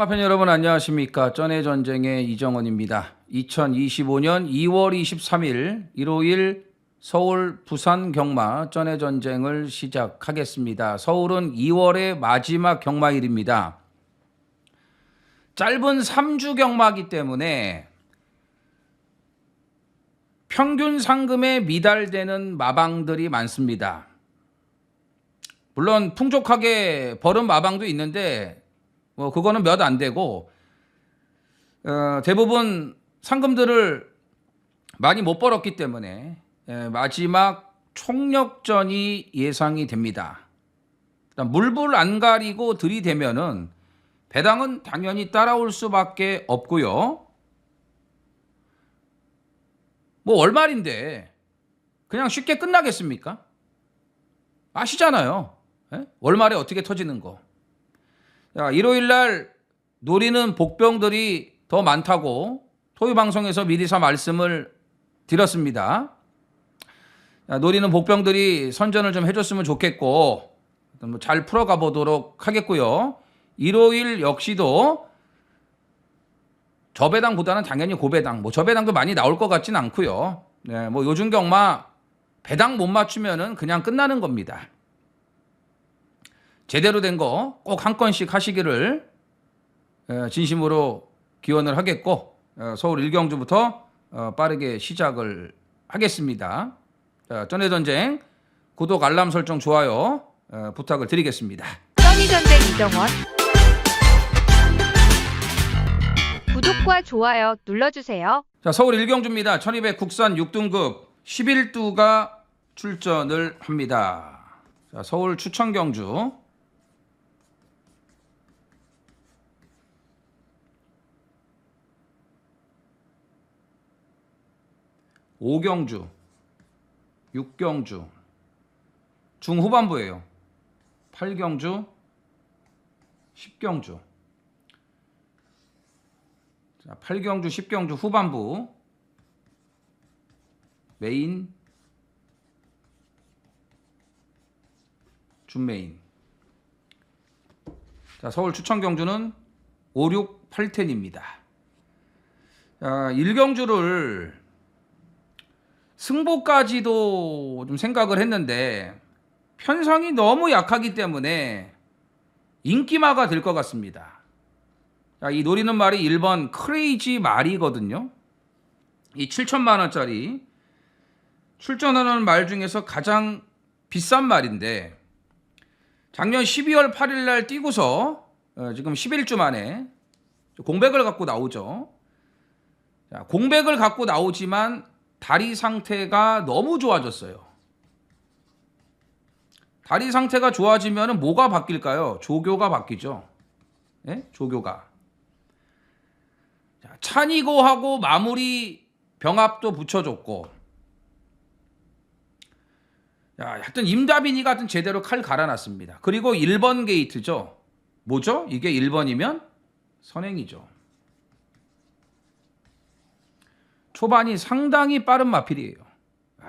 상가팬 여러분 안녕하십니까. 전해전쟁의 이정원입니다. 2025년 2월 23일 일요일 서울 부산 경마 전해전쟁을 시작하겠습니다. 서울은 2월의 마지막 경마일입니다. 짧은 3주 경마이기 때문에 평균 상금에 미달되는 마방들이 많습니다. 물론 풍족하게 벌은 마방도 있는데 그거는 몇 안 되고 대부분 상금들을 많이 못 벌었기 때문에 마지막 총력전이 예상이 됩니다. 물불 안 가리고 들이대면은 배당은 당연히 따라올 수밖에 없고요. 뭐 월말인데 그냥 쉽게 끝나겠습니까? 아시잖아요. 월말에 어떻게 터지는 거. 일요일날 노리는 복병들이 더 많다고 토요방송에서 미리서 말씀을 드렸습니다. 노리는 복병들이 선전을 좀 해줬으면 좋겠고 잘 풀어가 보도록 하겠고요. 일요일 역시도 저배당보다는 당연히 고배당, 저배당도 많이 나올 것 같지는 않고요. 요즘 경마 배당 못 맞추면은 그냥 끝나는 겁니다. 제대로 된 거 꼭 한 건씩 하시기를 진심으로 기원을 하겠고 서울 일경주부터 빠르게 시작을 하겠습니다. 전해전쟁 구독, 알람 설정, 좋아요 부탁을 드리겠습니다. 전해전쟁 이정원 구독과 좋아요 눌러주세요. 서울 일경주입니다. 1200 국산 6등급 11두가 출전을 합니다. 서울 추천경주 오경주, 6경주, 중후반부예요. 8경주, 10경주. 8경주, 10경주 후반부 메인, 준메인. 서울 추천경주는 5, 6, 8텐입니다. 1경주를 승보까지도 좀 생각을 했는데 편성이 너무 약하기 때문에 인기마가 될 것 같습니다. 이 노리는 말이 1번 크레이지 말이거든요. 이 7천만 원짜리 출전하는 말 중에서 가장 비싼 말인데 작년 12월 8일 날 뛰고서 지금 11주 만에 공백을 갖고 나오죠. 공백을 갖고 나오지만 다리 상태가 너무 좋아졌어요. 다리 상태가 좋아지면 뭐가 바뀔까요? 조교가 바뀌죠. 조교가. 찬이고하고 마무리 병합도 붙여줬고. 하여튼 임다빈이 같은 제대로 칼 갈아놨습니다. 그리고 1번 게이트죠. 뭐죠? 이게 1번이면 선행이죠. 초반이 상당히 빠른 마필이에요.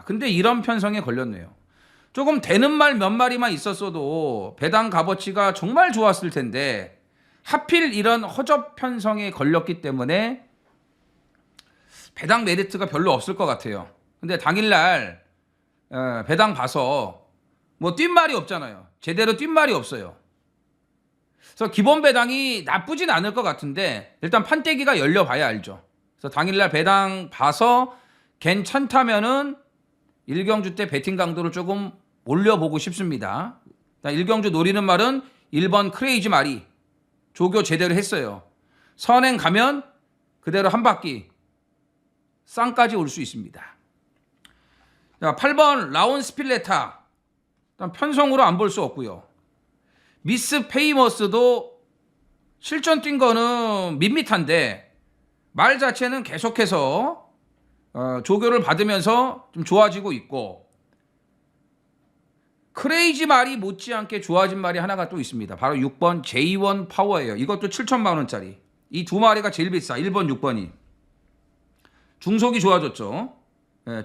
근데 이런 편성에 걸렸네요. 조금 되는 말 몇 마리만 있었어도 배당 값어치가 정말 좋았을 텐데 하필 이런 허접 편성에 걸렸기 때문에 배당 메리트가 별로 없을 것 같아요. 근데 당일날 배당 봐서 뛴 말이 없잖아요. 제대로 뛴 말이 없어요. 그래서 기본 배당이 나쁘진 않을 것 같은데 일단 판때기가 열려봐야 알죠. 그래서 당일날 배당 봐서 괜찮다면은 1경주 때 배팅 강도를 조금 올려보고 싶습니다. 1경주 노리는 말은 1번 크레이지 말이 조교 제대로 했어요. 선행 가면 그대로 한 바퀴 쌍까지 올 수 있습니다. 8번 라온 스필레타 일단 편성으로 안 볼 수 없고요. 미스 페이머스도 실전 뛴 거는 밋밋한데 말 자체는 계속해서 조교를 받으면서 좀 좋아지고 있고 크레이지 말이 못지않게 좋아진 말이 하나가 또 있습니다. 바로 6번 J1 파워예요. 이것도 7천만 원짜리. 이 두 마리가 제일 비싸. 1번, 6번이. 중속이 좋아졌죠.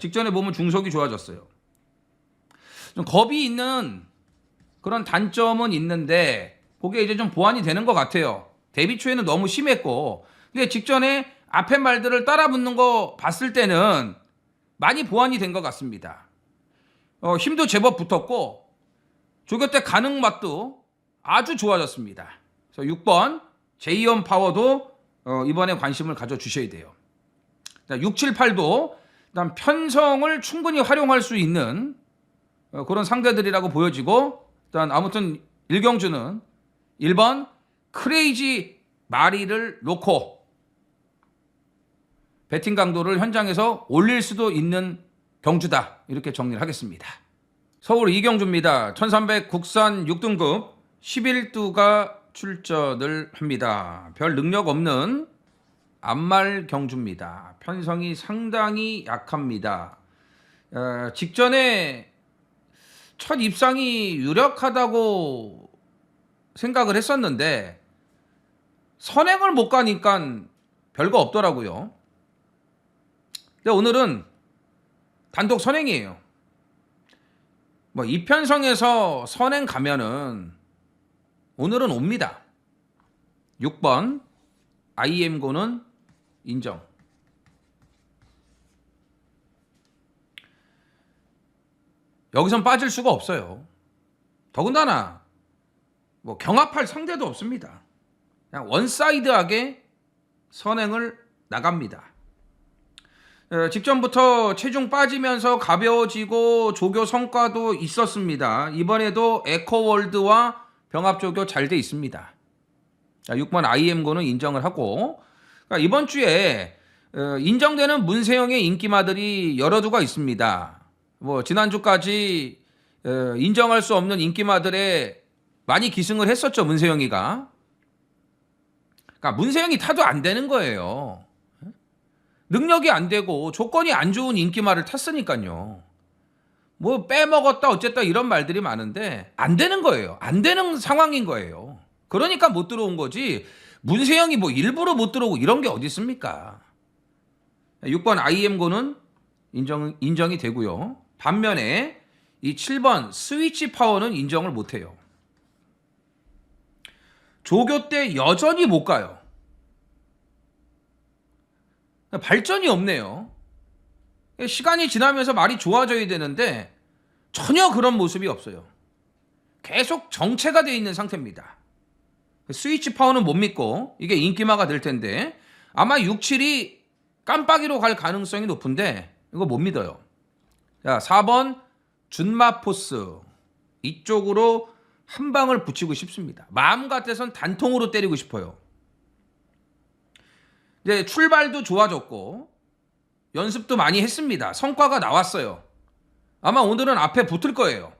직전에 보면 중속이 좋아졌어요. 좀 겁이 있는 그런 단점은 있는데 그게 이제 좀 보완이 되는 것 같아요. 데뷔 초에는 너무 심했고, 근데 직전에 앞에 말들을 따라 붙는 거 봤을 때는 많이 보완이 된 것 같습니다. 힘도 제법 붙었고 조교 때 가능 맛도 아주 좋아졌습니다. 그래서 6번 제이언 파워도 이번에 관심을 가져주셔야 돼요. 6, 7, 8도 일단 편성을 충분히 활용할 수 있는 그런 상대들이라고 보여지고, 일단 아무튼 일경주는 1번 크레이지 마리를 놓고 배팅 강도를 현장에서 올릴 수도 있는 경주다, 이렇게 정리를 하겠습니다. 서울 이경주입니다. 1300 국산 6등급 11두가 출전을 합니다. 별 능력 없는 암말 경주입니다. 편성이 상당히 약합니다. 직전에 첫 입상이 유력하다고 생각을 했었는데 선행을 못 가니까 별거 없더라고요. 근데 오늘은 단독 선행이에요. 뭐 이편성에서 선행 가면은 오늘은 옵니다. 6번 IM고는 인정. 여기선 빠질 수가 없어요. 더군다나 뭐 경합할 상대도 없습니다. 그냥 원사이드하게 선행을 나갑니다. 직전부터 체중 빠지면서 가벼워지고 조교 성과도 있었습니다. 이번에도 에코월드와 병합조교 잘 돼 있습니다. 6번 IM고는 인정을 하고, 그러니까 이번 주에 인정되는 문세영의 인기마들이 여러 두가 있습니다. 뭐 지난주까지 인정할 수 없는 인기마들에 많이 기승을 했었죠, 문세영이가. 그러니까 문세영이 타도 안 되는 거예요. 능력이 안 되고 조건이 안 좋은 인기마를 탔으니까요. 뭐 빼먹었다 어쨌다 이런 말들이 많은데 안 되는 거예요. 안 되는 상황인 거예요. 그러니까 못 들어온 거지. 문세영이 뭐 일부러 못 들어오고 이런 게 어디 있습니까? 6번 IM고는 인정이 되고요. 반면에 이 7번 스위치 파워는 인정을 못 해요. 조교 때 여전히 못 가요. 발전이 없네요. 시간이 지나면서 말이 좋아져야 되는데 전혀 그런 모습이 없어요. 계속 정체가 되어 있는 상태입니다. 스위치 파워는 못 믿고 이게 인기마가 될 텐데 아마 6, 7이 깜빡이로 갈 가능성이 높은데 이거 못 믿어요. 자, 4번 준마포스 이쪽으로 한 방을 붙이고 싶습니다. 마음 같아선 단통으로 때리고 싶어요. 이제 출발도 좋아졌고 연습도 많이 했습니다. 성과가 나왔어요. 아마 오늘은 앞에 붙을 거예요.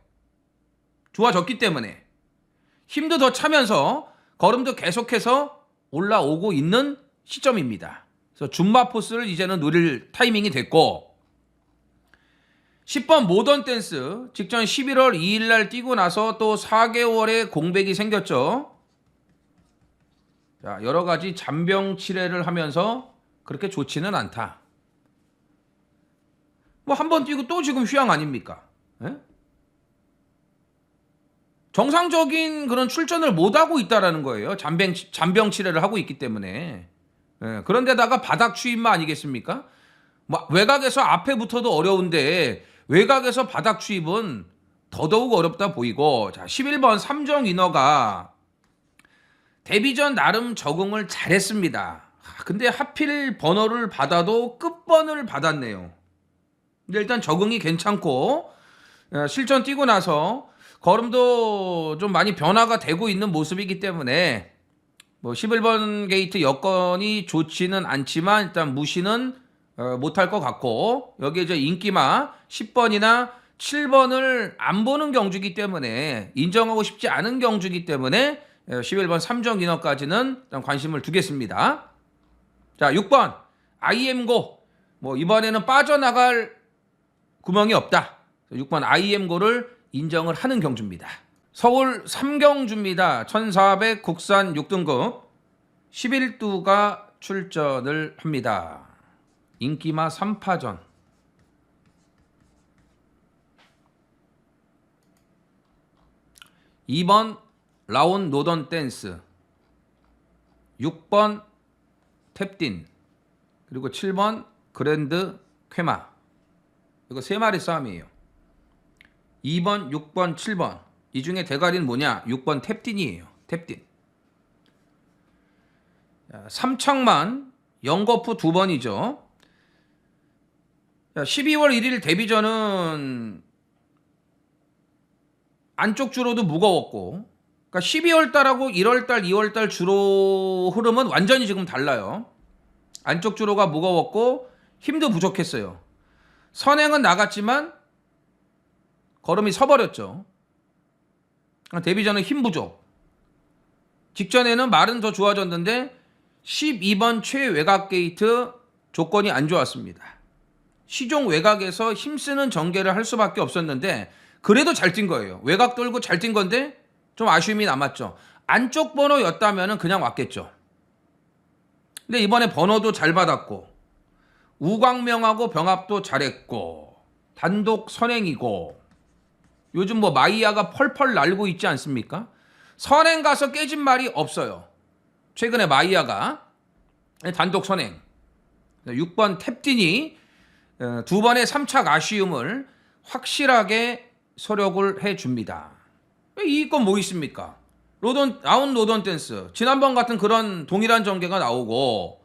좋아졌기 때문에 힘도 더 차면서 걸음도 계속해서 올라오고 있는 시점입니다. 그래서 준마포스를 이제는 노릴 타이밍이 됐고, 10번 모던 댄스 직전 11월 2일 날 뛰고 나서 또 4개월의 공백이 생겼죠. 자, 여러 가지 잔병 치레를 하면서 그렇게 좋지는 않다. 뭐 한 번 뛰고 또 지금 휴양 아닙니까? 에? 정상적인 그런 출전을 못 하고 있다라는 거예요. 잔병 치레를 하고 있기 때문에. 에, 그런데다가 바닥 추임마 아니겠습니까? 뭐 외곽에서 앞에 붙어도 어려운데 외곽에서 바닥 추입은 더더욱 어렵다 보이고, 자, 11번 삼정 인어가 데뷔 전 나름 적응을 잘했습니다. 근데 하필 번호를 받아도 끝번을 받았네요. 근데 일단 적응이 괜찮고 실전 뛰고 나서 걸음도 좀 많이 변화가 되고 있는 모습이기 때문에 뭐 11번 게이트 여건이 좋지는 않지만 일단 무시는 못할 것 같고, 여기에 이제 인기마 10번이나 7번을 안 보는 경주기 때문에 인정하고 싶지 않은 경주기 때문에 11번 삼정 인어까지는 일단 관심을 두겠습니다. 자, 6번 IM고 뭐 이번에는 빠져나갈 구멍이 없다. 6번 IM고를 인정을 하는 경주입니다. 서울 3경주입니다. 1400 국산 6등급 11두가 출전을 합니다. 인기마 3파전. (2번) 라온 노던 댄스. 6번 탭딘, 그리고 7번 그랜드 쾌마. 이거 세 마리 싸움이에요. 2번, 6번, 7번. 이 중에 대가리는 뭐냐? 6번 탭딘이에요. 탭딘. 3척만 영거푸 2번이죠. 12월 1일 데뷔전은 안쪽 주로도 무거웠고, 그러니까 12월 달하고 1월 달, 2월 달 주로 흐름은 완전히 지금 달라요. 안쪽 주로가 무거웠고 힘도 부족했어요. 선행은 나갔지만 걸음이 서버렸죠. 데뷔전은 힘 부족. 직전에는 말은 더 좋아졌는데 12번 최외곽 게이트 조건이 안 좋았습니다. 시종 외곽에서 힘쓰는 전개를 할 수밖에 없었는데 그래도 잘 뛴 거예요. 외곽 돌고 잘 뛴 건데 좀 아쉬움이 남았죠. 안쪽 번호였다면 그냥 왔겠죠. 근데 이번에 번호도 잘 받았고 우광명하고 병합도 잘했고 단독 선행이고 요즘 뭐 마이야가 펄펄 날고 있지 않습니까? 선행 가서 깨진 말이 없어요. 최근에 마이야가 단독 선행. 6번 탭딘이 두 번의 3착 아쉬움을 확실하게 서력을 해줍니다. 이건 뭐 있습니까? 아웃 로던 댄스. 지난번 같은 그런 동일한 전개가 나오고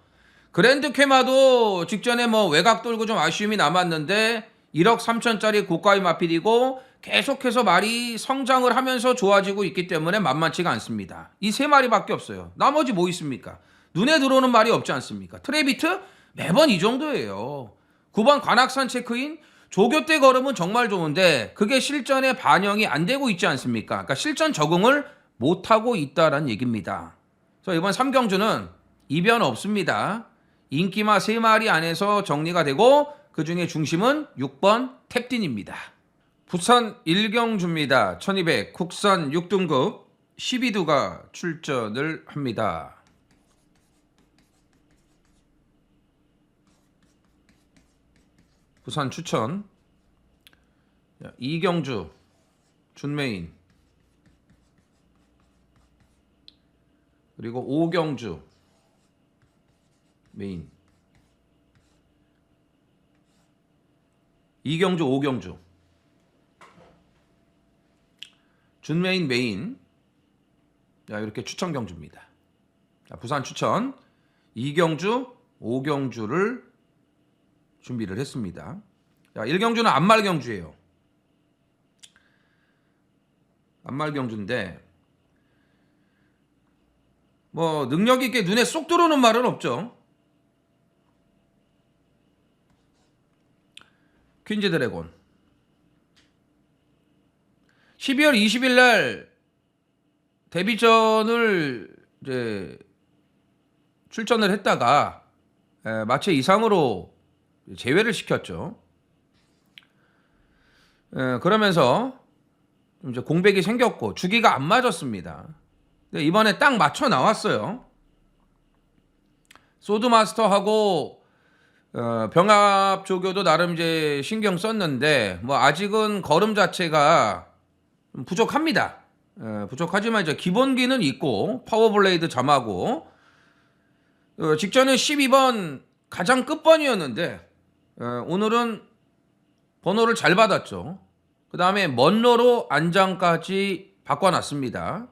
그랜드 쾌마도 직전에 뭐 외곽 돌고 좀 아쉬움이 남았는데 1억 3천짜리 고가의 마필이고 계속해서 말이 성장을 하면서 좋아지고 있기 때문에 만만치가 않습니다. 이 세 마리밖에 없어요. 나머지 뭐 있습니까? 눈에 들어오는 말이 없지 않습니까? 트레비트 매번 이 정도예요. 9번 관악산 체크인 조교 때 걸음은 정말 좋은데 그게 실전에 반영이 안 되고 있지 않습니까? 그러니까 실전 적응을 못하고 있다라는 얘기입니다. 그래서 이번 3경주는 이변 없습니다. 인기마 3마리 안에서 정리가 되고 그중에 중심은 6번 탭딘입니다. 부산 1경주입니다. 1200 국산 6등급 12두가 출전을 합니다. 부산 추천 2경주 준메인 그리고 5경주 메인 2경주 5경주 준메인 메인 이렇게 추천 경주입니다. 부산 추천 2경주 5경주를 준비를 했습니다. 1경주는 안말경주예요. 안말경주인데 뭐 능력 있게 눈에 쏙 들어오는 말은 없죠. 퀸즈 드래곤 12월 20일 날 데뷔전을 이제 출전을 했다가 마체 이상으로 제외를 시켰죠. 그러면서 좀 이제 공백이 생겼고 주기가 안 맞았습니다. 근데 이번에 딱 맞춰 나왔어요. 소드마스터하고 병합 조교도 나름 이제 신경 썼는데 뭐 아직은 걸음 자체가 부족합니다. 부족하지만 이제 기본기는 있고 파워블레이드 점하고 직전에 12번 가장 끝번이었는데 오늘은 번호를 잘 받았죠. 그 다음에 먼로로 안장까지 바꿔놨습니다.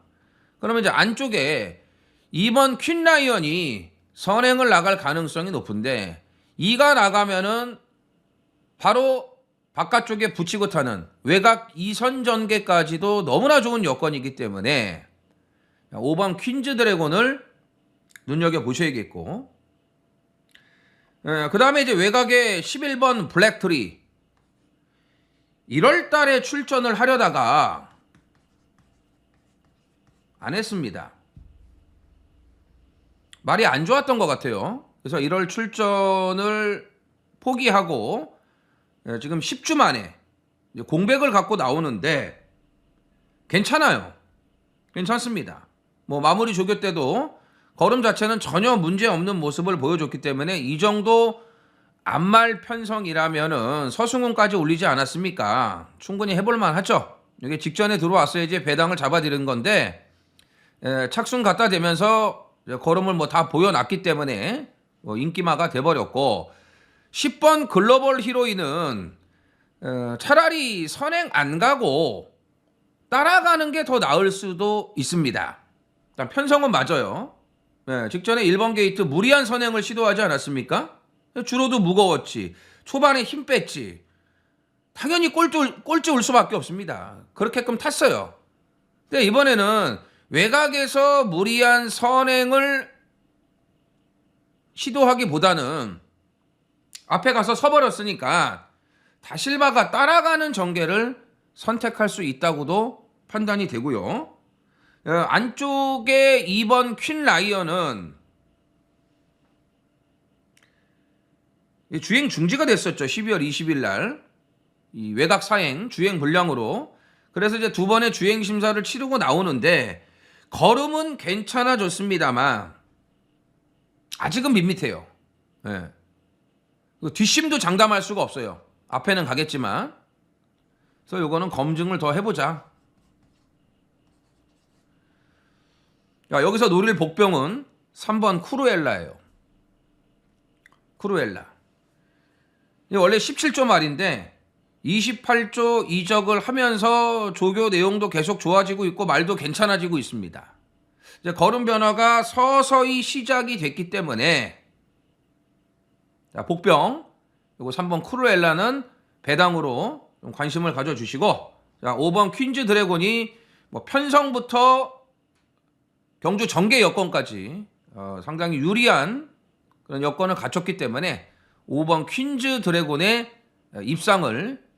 그러면 이제 안쪽에 2번 퀸라이언이 선행을 나갈 가능성이 높은데 2가 나가면은 바로 바깥쪽에 붙이고 타는 외곽 2선 전개까지도 너무나 좋은 여건이기 때문에 5번 퀸즈 드래곤을 눈여겨보셔야겠고 그 다음에 이제 외곽에 11번 블랙트리 1월 달에 출전을 하려다가 안 했습니다. 말이 안 좋았던 것 같아요. 그래서 1월 출전을 포기하고 지금 10주 만에 공백을 갖고 나오는데 괜찮아요. 괜찮습니다. 뭐 마무리 조교 때도 걸음 자체는 전혀 문제 없는 모습을 보여줬기 때문에 이 정도 안말 편성이라면은 서승훈까지 올리지 않았습니까? 충분히 해볼만 하죠. 이게 직전에 들어왔어야지 배당을 잡아드린 건데 착순 갖다 대면서 걸음을 뭐 다 보여놨기 때문에 인기마가 돼버렸고 10번 글로벌 히로인은 차라리 선행 안 가고 따라가는 게 더 나을 수도 있습니다. 일단 편성은 맞아요. 직전에 1번 게이트 무리한 선행을 시도하지 않았습니까? 주로도 무거웠지. 초반에 힘 뺐지. 당연히 꼴찌 올 수밖에 없습니다. 그렇게끔 탔어요. 근데 이번에는 외곽에서 무리한 선행을 시도하기보다는 앞에 가서 서버렸으니까 다실바가 따라가는 전개를 선택할 수 있다고도 판단이 되고요. 안쪽에 2번 퀸 라이언은 주행 중지가 됐었죠. 12월 20일 날 이 외곽 사행 주행 불량으로. 그래서 이제 두 번의 주행 심사를 치르고 나오는데 걸음은 괜찮아졌습니다만 아직은 밋밋해요. 뒷심도 장담할 수가 없어요. 앞에는 가겠지만. 그래서 요거는 검증을 더 해보자. 여기서 노릴 복병은 3번 쿠루엘라예요. 쿠루엘라. 원래 17조 말인데 28조 이적을 하면서 조교 내용도 계속 좋아지고 있고 말도 괜찮아지고 있습니다. 이제 걸음 변화가 서서히 시작이 됐기 때문에 복병 그리고 3번 쿠루엘라는 배당으로 좀 관심을 가져주시고 5번 퀸즈 드래곤이 뭐 편성부터 경주 전개 여건까지 상당히 유리한 그런 여건을 갖췄기 때문에 5번 퀸즈 드래곤의 입상을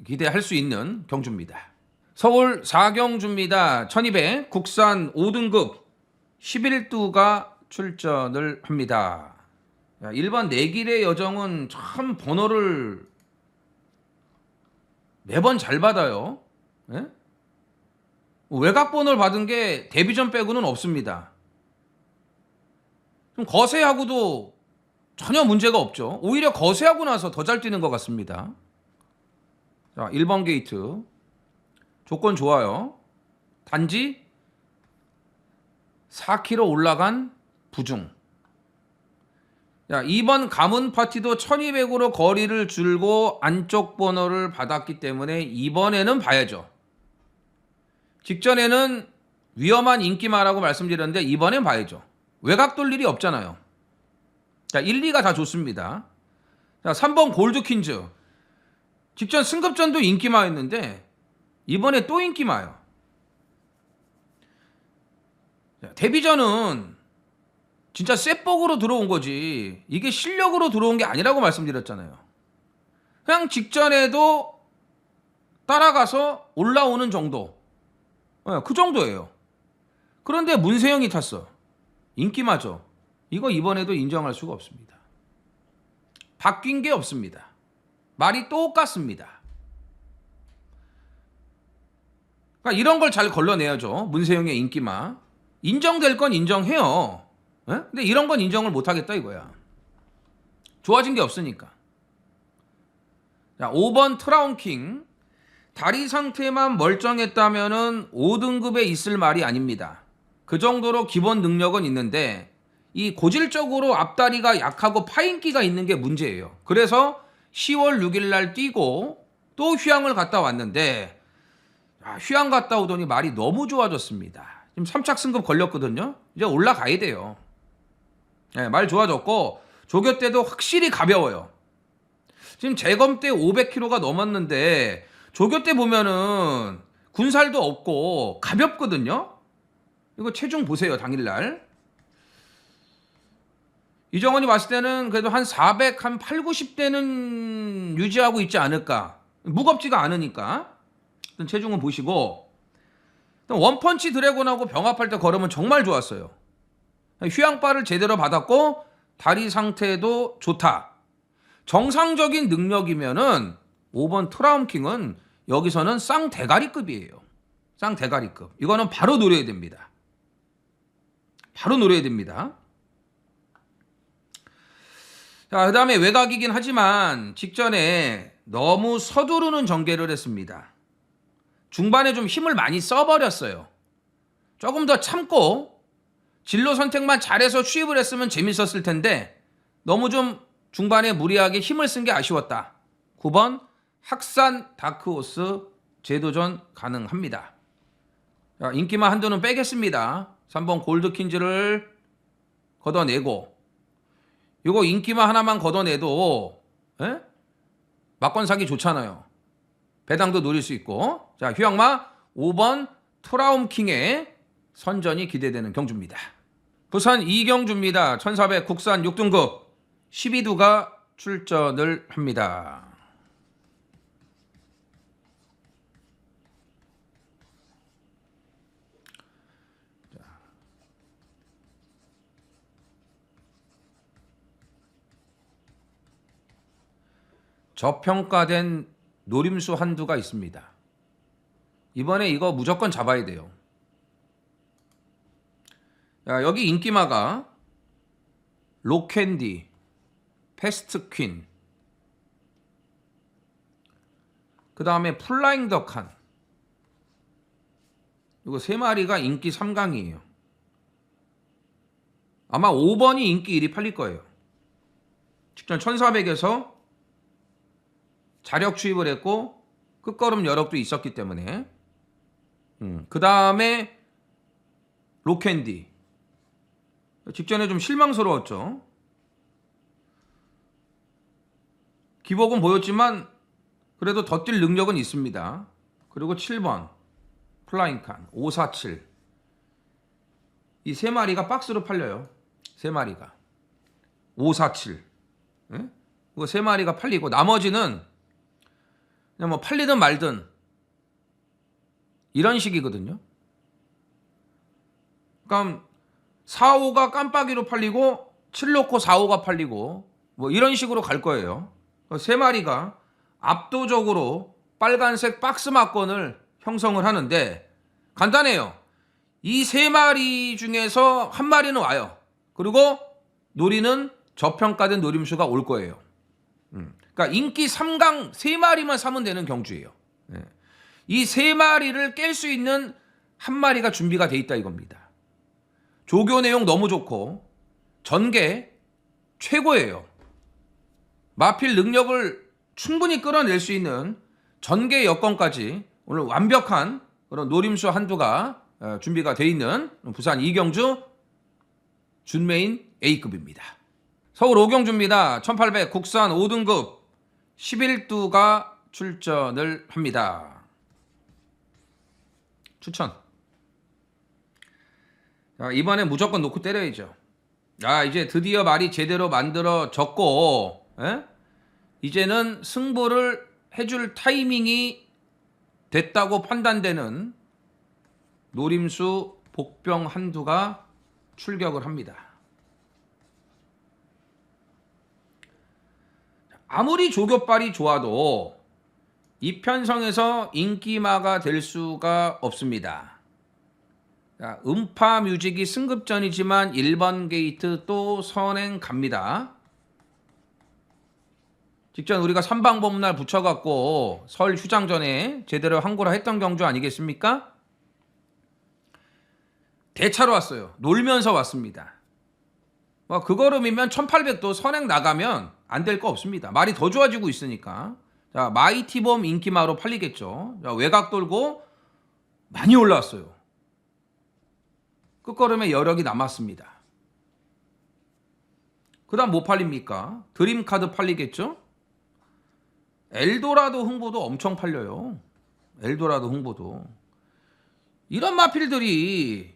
기대할 수 있는 경주입니다. 서울 4경주입니다. 1200 국산 5등급 11두가 출전을 합니다. 1번 내길의 여정은 참 번호를 매번 잘 받아요. 외곽 번호를 받은 게 데뷔전 빼고는 없습니다. 좀 거세하고도 전혀 문제가 없죠. 오히려 거세하고 나서 더 잘 뛰는 것 같습니다. 자, 1번 게이트 조건 좋아요. 단지 4km 올라간 부중. 자, 2번 가문 파티도 1200으로 거리를 줄고 안쪽 번호를 받았기 때문에 이번에는 봐야죠. 직전에는 위험한 인기마라고 말씀드렸는데 이번엔 봐야죠. 외곽 돌 일이 없잖아요. 자, 1, 2가 다 좋습니다. 자, 3번 골드퀸즈. 직전 승급전도 인기마였는데 이번에 또 인기마요. 자, 데뷔전은 진짜 쇳복으로 들어온 거지 이게 실력으로 들어온 게 아니라고 말씀드렸잖아요. 그냥 직전에도 따라가서 올라오는 정도. 그 정도예요. 그런데 문세영이 탔어. 인기마죠. 이거 이번에도 인정할 수가 없습니다. 바뀐 게 없습니다. 말이 똑같습니다. 그러니까 이런 걸 잘 걸러내야죠. 문세영의 인기마. 인정될 건 인정해요. 근데 이런 건 인정을 못하겠다 이거야. 좋아진 게 없으니까. 자, 5번 트라운킹. 다리 상태만 멀쩡했다면은 5등급에 있을 말이 아닙니다. 그 정도로 기본 능력은 있는데 이 고질적으로 앞다리가 약하고 파인기가 있는 게 문제예요. 그래서 10월 6일 날 뛰고 또 휴양을 갔다 왔는데 휴양 갔다 오더니 말이 너무 좋아졌습니다. 지금 3착 승급 걸렸거든요. 이제 올라가야 돼요. 말 좋아졌고 조교 때도 확실히 가벼워요. 지금 재검 때 500kg가 넘었는데 조교 때 보면은 군살도 없고 가볍거든요. 이거 체중 보세요. 당일날. 이정원이 봤을 때는 그래도 한 400, 한 8, 90대는 유지하고 있지 않을까. 무겁지가 않으니까. 일단 체중은 보시고. 원펀치 드래곤하고 병합할 때 걸으면 정말 좋았어요. 휴양바를 제대로 받았고 다리 상태도 좋다. 정상적인 능력이면은 5번 트라움킹은 여기서는 쌍대가리급이에요. 쌍대가리급. 이거는 바로 노려야 됩니다. 바로 노려야 됩니다. 자, 그 다음에 외곽이긴 하지만 직전에 너무 서두르는 전개를 했습니다. 중반에 좀 힘을 많이 써버렸어요. 조금 더 참고 진로 선택만 잘해서 취입을 했으면 재밌었을 텐데 너무 좀 중반에 무리하게 힘을 쓴 게 아쉬웠다. 9번 학산 다크호스 재도전 가능합니다. 자, 인기만 한두는 빼겠습니다. 3번 골드퀸즈를 걷어내고 이거 인기만 하나만 걷어내도 막권 사기 좋잖아요. 배당도 노릴 수 있고. 자, 휴양마 5번 트라움킹의 선전이 기대되는 경주입니다. 부산 이경주입니다. 1400 국산 6등급 12두가 출전을 합니다. 저평가된 노림수 한두가 있습니다. 이번에 이거 무조건 잡아야 돼요. 자, 여기 인기마가 로캔디, 패스트퀸, 그 다음에 플라잉 덕한, 이거 세 마리가 인기 3강이에요. 아마 5번이 인기 1위 팔릴 거예요. 직전 1400에서 자력 추입을 했고 끝걸음 여력도 있었기 때문에 그 다음에 로캔디 직전에 좀 실망스러웠죠. 기복은 보였지만 그래도 더 뛸 능력은 있습니다. 그리고 7번 플라잉칸 547 이 세 마리가 박스로 팔려요. 세 마리가 547 이거 세 마리가 팔리고 나머지는 그냥 뭐 팔리든 말든 이런 식이거든요. 그러니까 4호가 깜빡이로 팔리고 7놓고 4호가 팔리고 뭐 이런 식으로 갈 거예요. 세 마리가 압도적으로 빨간색 박스 막권을 형성을 하는데 간단해요. 이 세 마리 중에서 한 마리는 와요. 그리고 노리는 저평가된 노림수가 올 거예요. 그러니까 인기 3강 3마리만 사면 되는 경주예요. 이 3마리를 깰 수 있는 한 마리가 준비가 돼 있다 이겁니다. 조교 내용 너무 좋고 전개 최고예요. 마필 능력을 충분히 끌어낼 수 있는 전개 여건까지 오늘 완벽한 그런 노림수 한두가 준비가 돼 있는 부산 이경주 준메인 A급입니다. 서울 오경주입니다. 1800 국산 5등급 11두가 출전을 합니다. 추천. 자, 이번에 무조건 놓고 때려야죠. 아, 이제 드디어 말이 제대로 만들어졌고 이제는 승부를 해줄 타이밍이 됐다고 판단되는 노림수 복병 한두가 출격을 합니다. 아무리 조교빨이 좋아도 이 편성에서 인기마가 될 수가 없습니다. 자, 음파 뮤직이 승급전이지만 1번 게이트 또 선행 갑니다. 직전 우리가 삼방범날 붙여갖고 설 휴장 전에 제대로 항고라 했던 경주 아니겠습니까? 대차로 왔어요. 놀면서 왔습니다. 그 걸음이면 1800도 선행 나가면 안 될 거 없습니다. 말이 더 좋아지고 있으니까. 자, 마이티범 인기마로 팔리겠죠. 자, 외곽 돌고 많이 올라왔어요. 끝걸음에 여력이 남았습니다. 그 다음 뭐 팔립니까? 드림카드 팔리겠죠? 엘도라도 흥보도 엄청 팔려요. 엘도라도 흥보도. 이런 마필들이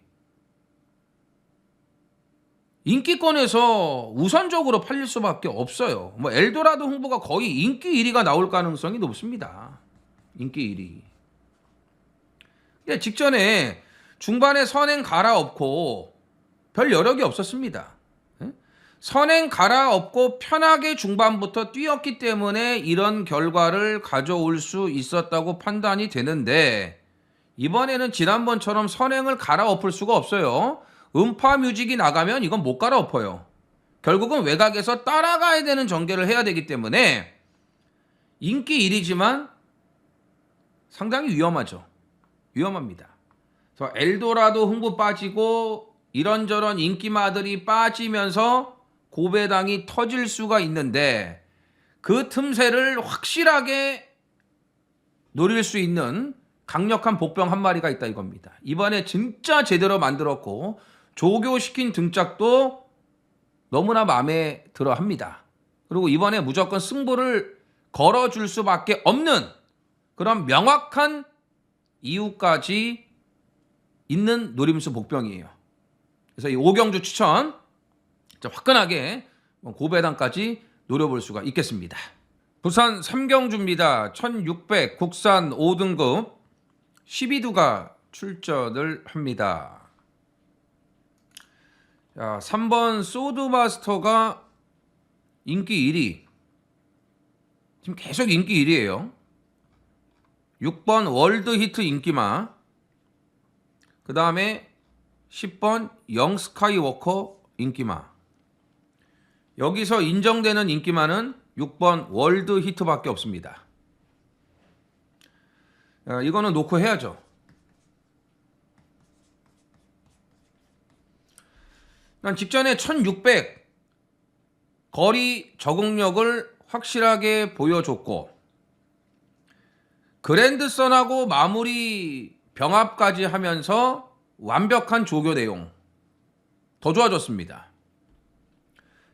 인기권에서 우선적으로 팔릴 수밖에 없어요. 뭐 엘도라도 흥보가 거의 인기 1위가 나올 가능성이 높습니다. 인기 1위. 근데 직전에 중반에 선행 갈아엎고 별 여력이 없었습니다. 선행 갈아엎고 편하게 중반부터 뛰었기 때문에 이런 결과를 가져올 수 있었다고 판단이 되는데 이번에는 지난번처럼 선행을 갈아엎을 수가 없어요. 음파 뮤직이 나가면 이건 못 갈아엎어요. 결국은 외곽에서 따라가야 되는 전개를 해야 되기 때문에 인기 1위지만 상당히 위험하죠. 위험합니다. 엘도라도 흥부 빠지고 이런저런 인기마들이 빠지면서 고배당이 터질 수가 있는데 그 틈새를 확실하게 노릴 수 있는 강력한 복병 한 마리가 있다 이겁니다. 이번에 진짜 제대로 만들었고 조교시킨 등짝도 너무나 마음에 들어 합니다. 그리고 이번에 무조건 승부를 걸어줄 수밖에 없는 그런 명확한 이유까지 있는 노림수 복병이에요. 그래서 이 오경주 추천 화끈하게 고배당까지 노려볼 수가 있겠습니다. 부산 삼경주입니다. 1600 국산 5등급 12두가 출전을 합니다. 자, 3번 소드마스터가 인기 1위. 지금 계속 인기 1위예요. 6번 월드히트 인기마. 그 다음에 10번 영스카이워커 인기마. 여기서 인정되는 인기마는 6번 월드히트밖에 없습니다. 이거는 놓고 해야죠. 난 직전에 1600 거리 적응력을 확실하게 보여줬고 그랜드선하고 마무리 병합까지 하면서 완벽한 조교 내용 더 좋아졌습니다.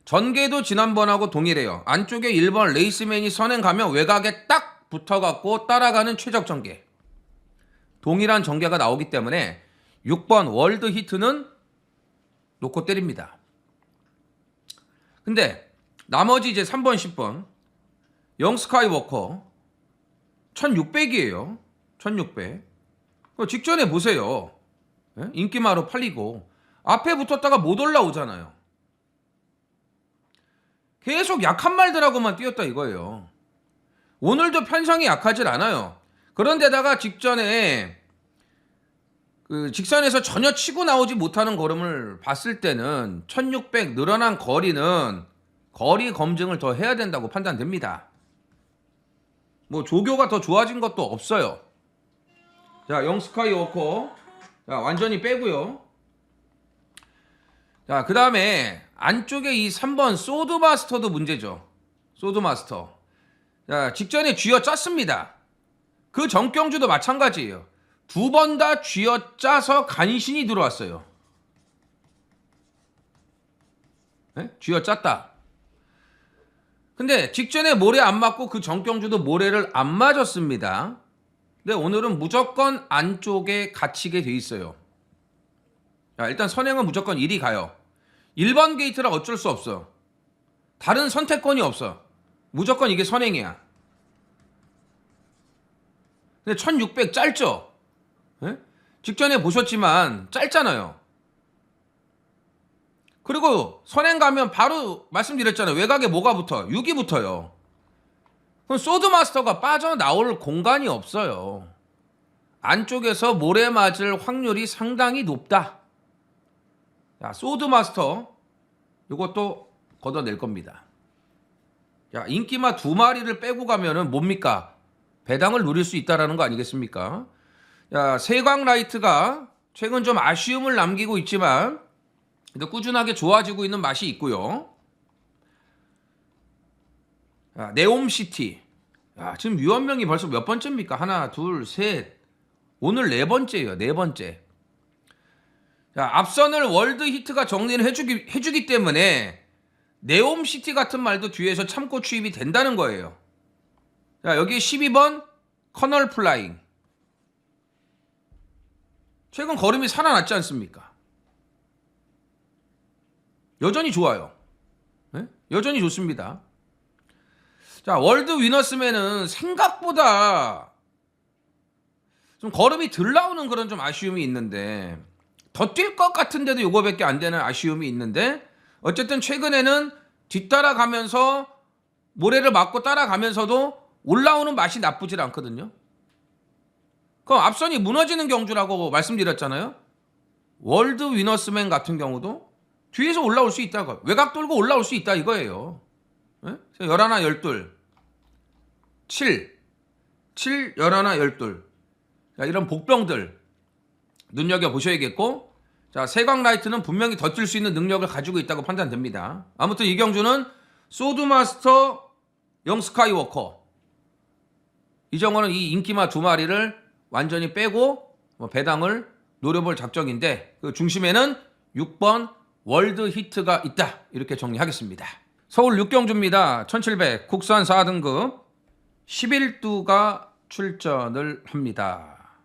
전개도 지난번하고 동일해요. 안쪽에 1번 레이스맨이 선행 가면 외곽에 딱 붙어갖고 따라가는 최적 전개. 동일한 전개가 나오기 때문에 6번 월드 히트는 놓고 때립니다. 근데 나머지 이제 3번, 10번 영스카이워커 1600이에요. 1600. 직전에 보세요. 인기마로 팔리고 앞에 붙었다가 못 올라오잖아요. 계속 약한 말들하고만 뛰었다 이거예요. 오늘도 편성이 약하질 않아요. 그런데다가 직전에 직선에서 전혀 치고 나오지 못하는 걸음을 봤을 때는 1600 늘어난 거리는 거리 검증을 더 해야 된다고 판단됩니다. 뭐 조교가 더 좋아진 것도 없어요. 자, 영스카이워커 자, 완전히 빼고요. 자, 그 다음에 안쪽에 이 3번 소드마스터도 문제죠. 소드마스터. 자, 직전에 쥐어 짰습니다. 그 전경주도 마찬가지예요. 두 번 다 쥐어 짜서 간신히 들어왔어요. 네? 쥐어 짰다. 근데 직전에 모래 안 맞고 그 전경주도 모래를 안 맞았습니다. 근데 오늘은 무조건 안쪽에 갇히게 돼 있어요. 자, 일단 선행은 무조건 1위 가요. 1번 게이트라 어쩔 수 없어. 다른 선택권이 없어. 무조건 이게 선행이야. 근데 1600 짧죠? 네? 직전에 보셨지만 짧잖아요. 그리고 선행 가면 바로 말씀드렸잖아요. 외곽에 뭐가 붙어? 6이 붙어요. 그럼 소드마스터가 빠져나올 공간이 없어요. 안쪽에서 모래 맞을 확률이 상당히 높다. 자, 소드마스터 이것도 걷어낼 겁니다. 자, 인기마 2마리를 빼고 가면은 뭡니까? 배당을 누릴 수 있다라는 거 아니겠습니까? 자, 세광라이트가 최근 좀 아쉬움을 남기고 있지만 근데 꾸준하게 좋아지고 있는 맛이 있고요. 자, 네옴시티. 야, 지금 유언명이 벌써 몇 번째입니까? 하나, 둘, 셋. 오늘 4번째예요. 4번째. 자, 앞선을 월드 히트가 정리를 해주기 때문에 네옴시티 같은 말도 뒤에서 참고 추입이 된다는 거예요. 자, 여기 12번 커널 플라잉. 최근 걸음이 살아났지 않습니까? 여전히 좋아요. 네? 여전히 좋습니다. 자, 월드 위너스맨은 생각보다 좀 걸음이 덜 나오는 그런 좀 아쉬움이 있는데 더 뛸 것 같은데도 요거밖에 안 되는 아쉬움이 있는데 어쨌든 최근에는 뒤따라가면서 모래를 맞고 따라가면서도 올라오는 맛이 나쁘질 않거든요. 그럼 앞선이 무너지는 경주라고 말씀드렸잖아요. 월드 위너스맨 같은 경우도 뒤에서 올라올 수 있다고. 외곽 돌고 올라올 수 있다 이거예요. 네? 11, 12 7 11, 12 자, 이런 복병들 눈여겨보셔야겠고 자, 세광 라이트는 분명히 더 뛸 수 있는 능력을 가지고 있다고 판단됩니다. 아무튼 이경주는 소드마스터 영 스카이워커, 이정원은 이 인기마 두 마리를 완전히 빼고 배당을 노려볼 작정인데 그 중심에는 6번 월드 히트가 있다, 이렇게 정리하겠습니다. 서울 6경주입니다. 1700 국산 4등급 11두가 출전을 합니다.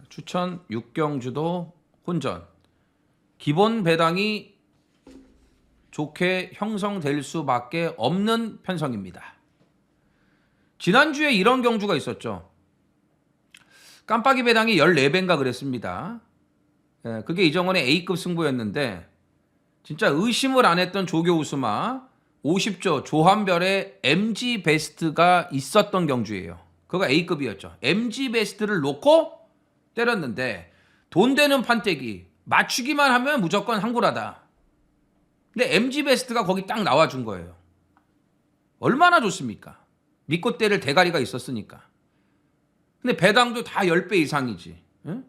추천 6경주도 혼전, 기본 배당이 좋게 형성될 수밖에 없는 편성입니다. 지난주에 이런 경주가 있었죠. 깜빡이 배당이 14배인가 그랬습니다. 그게 이정원의 A급 승부였는데 진짜 의심을 안 했던 조교 우스마 50조 조한별의 MG 베스트가 있었던 경주예요. 그거 A급이었죠. MG 베스트를 놓고 때렸는데 돈 되는 판때기 맞추기만 하면 무조건 한골하다. 근데 MG 베스트가 거기 딱 나와준 거예요. 얼마나 좋습니까? 믿고 때릴 대가리가 있었으니까. 근데 배당도 다 10배 이상이지. 응?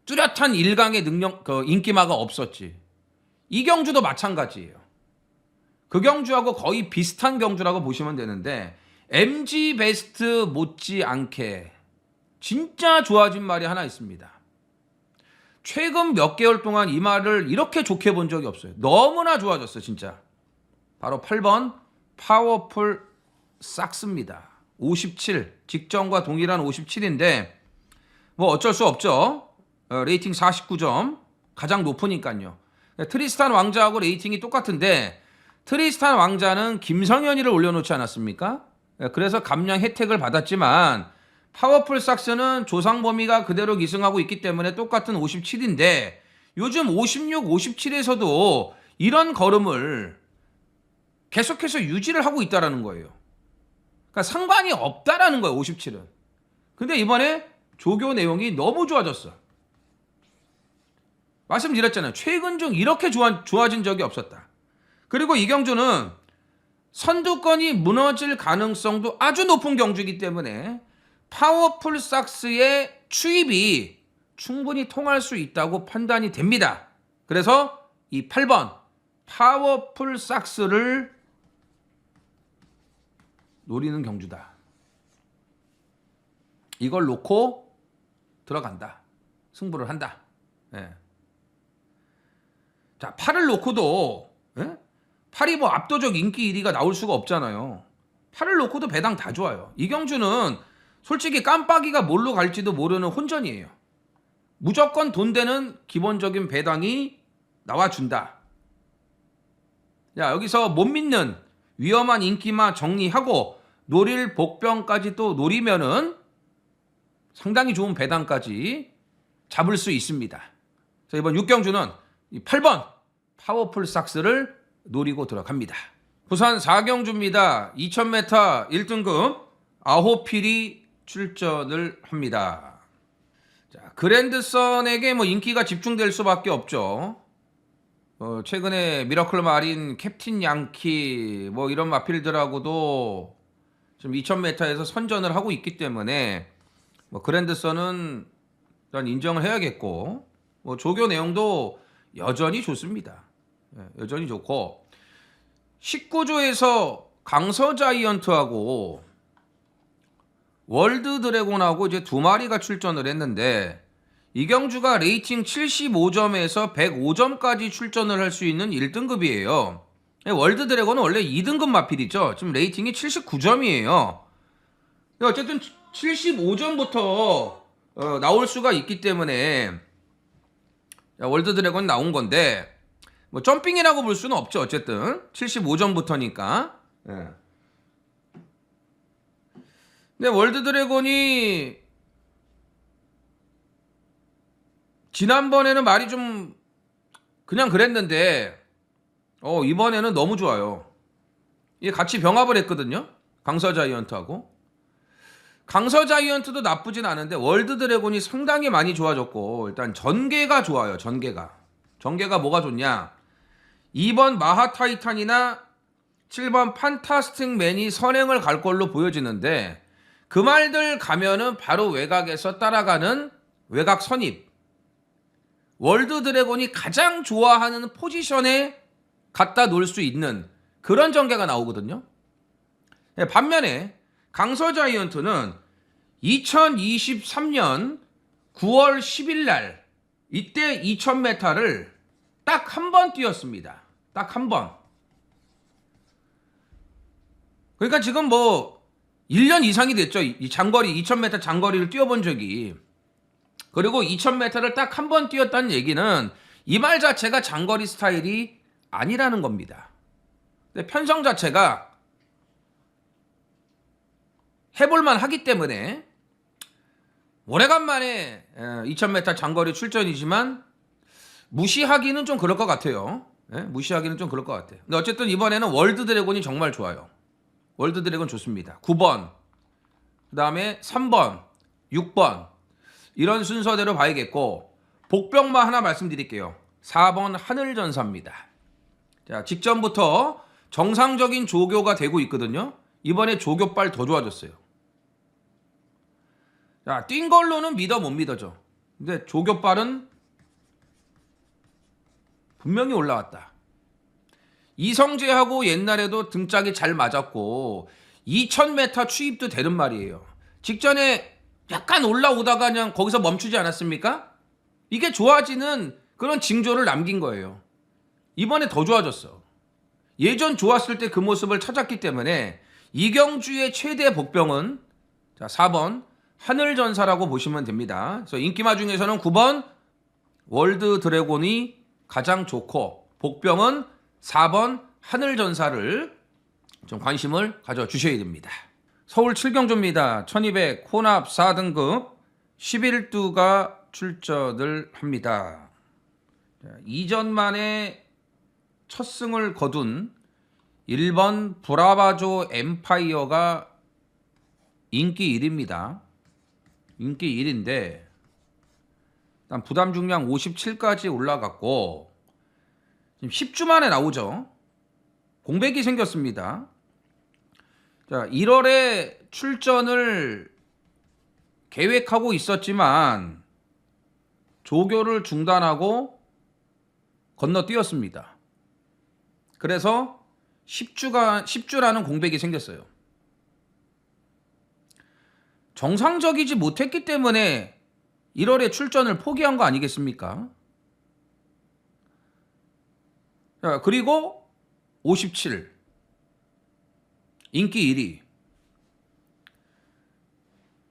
뚜렷한 일강의 능력, 인기마가 없었지. 이 경주도 마찬가지예요. 그 경주하고 거의 비슷한 경주라고 보시면 되는데 MG 베스트 못지않게 진짜 좋아진 말이 하나 있습니다. 최근 몇 개월 동안 이 말을 이렇게 좋게 본 적이 없어요. 너무나 좋아졌어 진짜. 바로 8번 파워풀 삭스입니다. 57, 직전과 동일한 57인데 뭐 어쩔 수 없죠. 레이팅 49점, 가장 높으니까요. 트리스탄 왕자하고 레이팅이 똑같은데 트리스탄 왕자는 김성현이를 올려놓지 않았습니까? 그래서 감량 혜택을 받았지만 파워풀 삭스는 조상범위가 그대로 기승하고 있기 때문에 똑같은 57인데 요즘 56, 57에서도 이런 걸음을 계속해서 유지를 하고 있다는 거예요. 그러니까 상관이 없다라는 거예요, 57은. 근데 이번에 조교 내용이 너무 좋아졌어. 말씀드렸잖아요. 최근 중 이렇게 좋아진 적이 없었다. 그리고 이 경주는 선두권이 무너질 가능성도 아주 높은 경주이기 때문에 파워풀 삭스의 추입이 충분히 통할 수 있다고 판단이 됩니다. 그래서 이 8번 파워풀 삭스를 노리는 경주다. 이걸 놓고 들어간다. 승부를 한다. 예. 자, 8을 놓고도 8이 뭐 압도적 인기 1위가 나올 수가 없잖아요. 8을 놓고도 배당 다 좋아요. 이 경주는 솔직히 깜빡이가 뭘로 갈지도 모르는 혼전이에요. 무조건 돈 되는 기본적인 배당이 나와준다. 자, 여기서 못 믿는 위험한 인기만 정리하고 노릴 복병까지 또 노리면은 상당히 좋은 배당까지 잡을 수 있습니다. 자, 이번 6경주는 8번 파워풀 삭스를 노리고 들어갑니다. 부산 4경주입니다. 2000m 1등급 아호필이 출전을 합니다. 자, 그랜드선에게 뭐 인기가 집중될 수밖에 없죠. 최근에 미라클 마린, 캡틴 양키 뭐 이런 마필들하고도 지금 2000m에서 선전을 하고 있기 때문에 뭐 그랜드선은 일단 인정을 해야겠고 뭐 조교 내용도 여전히 좋습니다. 여전히 좋고 19조에서 강서 자이언트하고 월드 드래곤하고 이제 두 마리가 출전을 했는데 이 경주가 레이팅 75점에서 105점까지 출전을 할 수 있는 1등급이에요. 월드 드래곤은 원래 2등급 마필이죠. 지금 레이팅이 79점이에요. 어쨌든 75점부터 나올 수가 있기 때문에 월드 드래곤 나온 건데 뭐 점핑이라고 볼 수는 없죠. 어쨌든 75점부터니까. 근데 월드 드래곤이 지난번에는 말이 좀 그냥 그랬는데 이번에는 너무 좋아요. 이게 같이 병합을 했거든요. 강서 자이언트하고. 강서 자이언트도 나쁘진 않은데 월드 드래곤이 상당히 많이 좋아졌고 일단 전개가 좋아요. 전개가 뭐가 좋냐? 2번 마하 타이탄이나 7번 판타스틱 맨이 선행을 갈 걸로 보여지는데 그 말들 가면은 바로 외곽에서 따라가는 외곽 선입. 월드 드래곤이 가장 좋아하는 포지션에 갖다 놓을 수 있는 그런 전개가 나오거든요. 네, 반면에 강서 자이언트는 2023년 9월 10일 날 이때 2000m를 딱 한 번 뛰었습니다. 딱 한 번. 그러니까 지금 뭐 1년 이상이 됐죠. 이 장거리 2000m 장거리를 뛰어본 적이. 그리고 2000m를 딱 한 번 뛰었다는 얘기는 이 말 자체가 장거리 스타일이 아니라는 겁니다. 근데 편성 자체가 해볼만 하기 때문에 오래간만에 2000m 장거리 출전이지만 무시하기는 좀 그럴 것 같아요. 무시하기는 좀 그럴 것 같아요. 근데 어쨌든 이번에는 월드 드래곤이 정말 좋아요. 월드 드래곤 좋습니다. 9번, 그 다음에 3번, 6번 이런 순서대로 봐야겠고 복병만 하나 말씀드릴게요. 4번 하늘전사입니다. 자, 직전부터 정상적인 조교가 되고 있거든요. 이번에 조교빨 더 좋아졌어요. 자, 뛴 걸로는 믿어 못 믿어져. 근데 조교빨은 분명히 올라왔다. 이성재하고 옛날에도 등짝이 잘 맞았고 2000m 추입도 되는 말이에요. 직전에 약간 올라오다가 그냥 거기서 멈추지 않았습니까? 이게 좋아지는 그런 징조를 남긴 거예요. 이번에 더 좋아졌어. 예전 좋았을 때 그 모습을 찾았기 때문에 이경주의 최대 복병은 자, 4번 하늘전사라고 보시면 됩니다. 그래서 인기마 중에서는 9번 월드 드래곤이 가장 좋고 복병은 4번 하늘전사를 좀 관심을 가져주셔야 됩니다. 서울 7경주입니다. 1200 혼합 4등급 11두가 출전을 합니다. 2전 만에 첫 승을 거둔 1번 브라바조 엠파이어가 인기 1위입니다. 인기 1위인데 일단 부담 중량 57까지 올라갔고 지금 10주 만에 나오죠. 공백이 생겼습니다. 자, 1월에 출전을 계획하고 있었지만 조교를 중단하고 건너뛰었습니다. 그래서 10주라는 공백이 생겼어요. 정상적이지 못했기 때문에 1월에 출전을 포기한 거 아니겠습니까? 자, 그리고 57 인기 1위.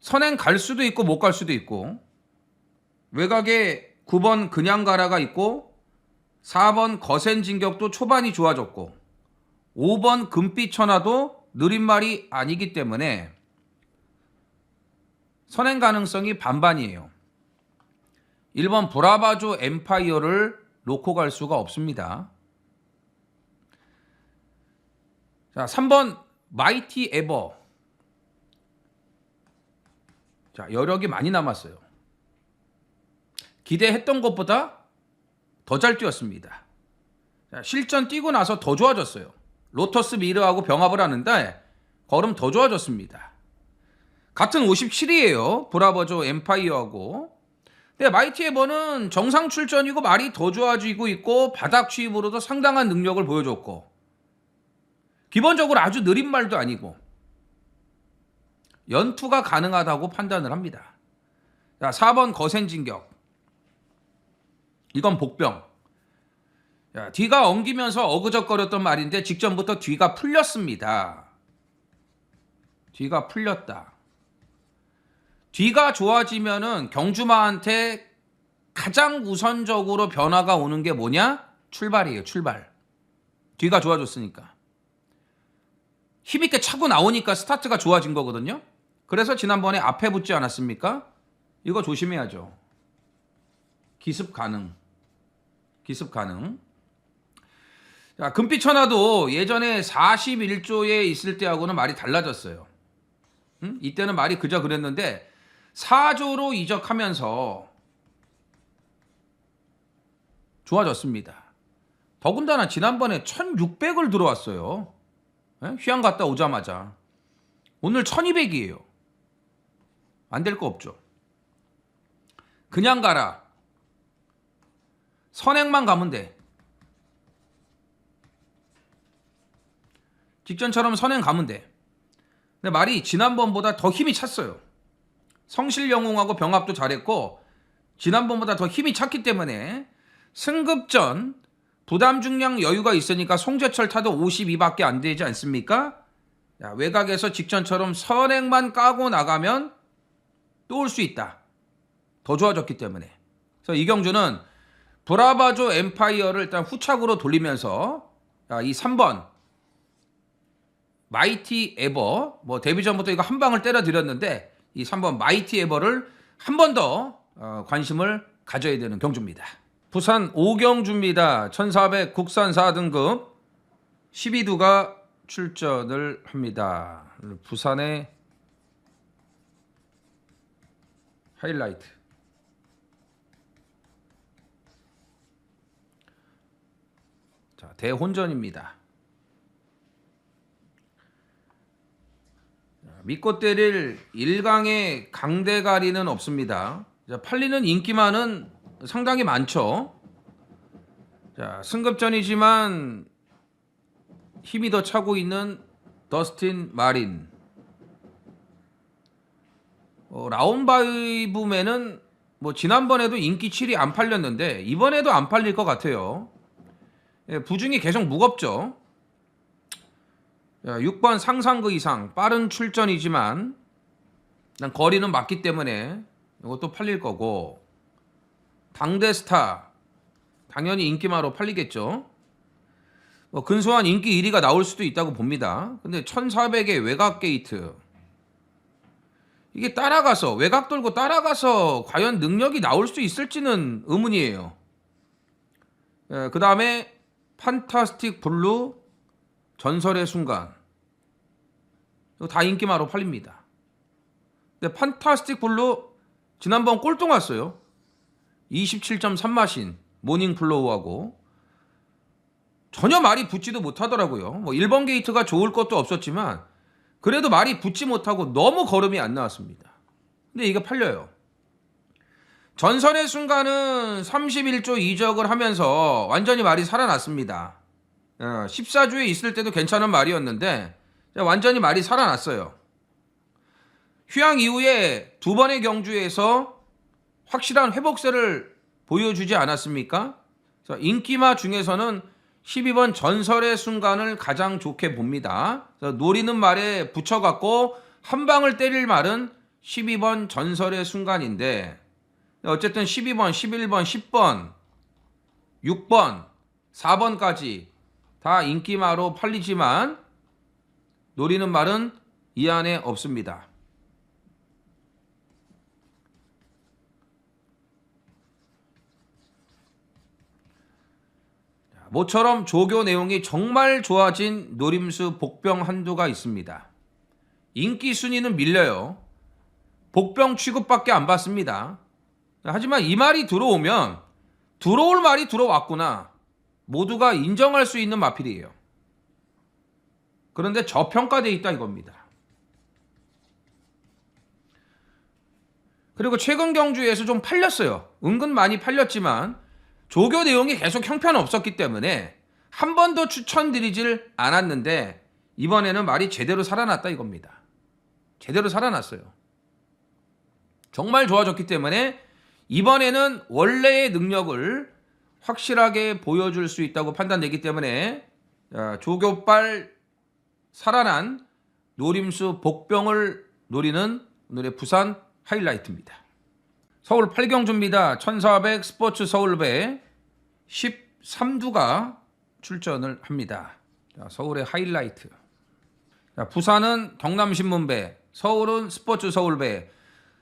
선행 갈 수도 있고 못 갈 수도 있고 외곽에 9번 그냥 가라가 있고 4번 거센 진격도 초반이 좋아졌고 5번 금빛 천하도 느린 말이 아니기 때문에 선행 가능성이 반반이에요. 1번 브라바조 엠파이어를 놓고 갈 수가 없습니다. 자, 3번 마이티 에버. 자, 여력이 많이 남았어요. 기대했던 것보다 더 잘 뛰었습니다. 자, 실전 뛰고 나서 더 좋아졌어요. 로터스 미르하고 병합을 하는데 걸음 더 좋아졌습니다. 같은 57이에요. 브라버조 엠파이어하고. 근데 마이티 에버는 정상 출전이고 말이 더 좋아지고 있고 바닥 취입으로도 상당한 능력을 보여줬고 기본적으로 아주 느린 말도 아니고 연투가 가능하다고 판단을 합니다. 자, 4번 거센 진격. 이건 복병. 자, 뒤가 엉기면서 어그적거렸던 말인데 직전부터 뒤가 풀렸습니다. 뒤가 풀렸다. 뒤가 좋아지면은 경주마한테 가장 우선적으로 변화가 오는 게 뭐냐? 출발이에요. 출발. 뒤가 좋아졌으니까. 힘있게 차고 나오니까 스타트가 좋아진 거거든요. 그래서 지난번에 앞에 붙지 않았습니까? 이거 조심해야죠. 기습 가능. 기습 가능. 자, 금빛 천하도 예전에 41조에 있을 때하고는 말이 달라졌어요. 이때는 말이 그저 그랬는데 4조로 이적하면서 좋아졌습니다. 더군다나 지난번에 1600을 들어왔어요. 휴양 갔다 오자마자. 오늘 1200이에요. 안 될 거 없죠. 그냥 가라. 선행만 가면 돼. 직전처럼 선행 가면 돼. 근데 말이 지난번보다 더 힘이 찼어요. 성실 영웅하고 병합도 잘했고 지난번보다 더 힘이 찼기 때문에 승급전 부담 중량 여유가 있으니까 송재철 타도 52밖에 안 되지 않습니까? 야, 외곽에서 직전처럼 선행만 까고 나가면 또 올 수 있다. 더 좋아졌기 때문에. 그래서 이경주는 브라바조 엠파이어를 일단 후착으로 돌리면서 이 3번 마이티 에버, 뭐 데뷔 전부터 이거 한 방을 때려 드렸는데 이 3번 마이티 에버를 한 번 더 관심을 가져야 되는 경주입니다. 부산 오경주입니다. 1400 국산 4등급 12두가 출전을 합니다. 부산의 하이라이트. 자, 대혼전입니다. 믿고 때릴 1강의 강대가리는 없습니다. 자, 팔리는 인기만은 상당히 많죠. 자, 승급전이지만 힘이 더 차고 있는 더스틴 마린. 라운바이브맨은 뭐 지난번에도 인기 7이 안 팔렸는데 이번에도 안 팔릴 것 같아요. 예, 부중이 계속 무겁죠. 6번 상상그 이상 빠른 출전이지만 난 거리는 맞기 때문에 이것도 팔릴 거고 당대스타 당연히 인기마로 팔리겠죠. 뭐 근소한 인기 1위가 나올 수도 있다고 봅니다. 근데 1400의 외곽 게이트 이게 따라가서 외곽 돌고 따라가서 과연 능력이 나올 수 있을지는 의문이에요. 그 다음에 판타스틱 블루 전설의 순간 이거 다 인기마로 팔립니다. 근데 판타스틱 블루 지난번 꼴등 왔어요. 27.3마신 모닝 플로우하고 전혀 말이 붙지도 못하더라고요. 뭐 1번 게이트가 좋을 것도 없었지만 그래도 말이 붙지 못하고 너무 걸음이 안 나왔습니다. 근데 이게 팔려요. 전설의 순간은 31조 이적을 하면서 완전히 말이 살아났습니다. 14주에 있을 때도 괜찮은 말이었는데 완전히 말이 살아났어요. 휴양 이후에 두 번의 경주에서 확실한 회복세를 보여주지 않았습니까? 그래서 인기마 중에서는 12번 전설의 순간을 가장 좋게 봅니다. 노리는 말에 붙여갖고 한 방을 때릴 말은 12번 전설의 순간인데 어쨌든 12번, 11번, 10번, 6번, 4번까지 다 인기마로 팔리지만 노리는 말은 이 안에 없습니다. 모처럼 조교 내용이 정말 좋아진 노림수 복병 한두가 있습니다. 인기 순위는 밀려요. 복병 취급밖에 안 받습니다. 하지만 이 말이 들어오면 들어올 말이 들어왔구나. 모두가 인정할 수 있는 마필이에요. 그런데 저평가되어 있다 이겁니다. 그리고 최근 경주에서 좀 팔렸어요. 은근 많이 팔렸지만 조교 내용이 계속 형편없었기 때문에 한 번도 추천드리질 않았는데 이번에는 말이 제대로 살아났다 이겁니다. 제대로 살아났어요. 정말 좋아졌기 때문에 이번에는 원래의 능력을 확실하게 보여줄 수 있다고 판단되기 때문에 조교빨 살아난 노림수 복병을 노리는 오늘의 부산 하이라이트입니다. 서울 8경주입니다. 1400 스포츠 서울배 13두가 출전을 합니다. 자, 서울의 하이라이트. 자, 부산은 경남신문배, 서울은 스포츠 서울배.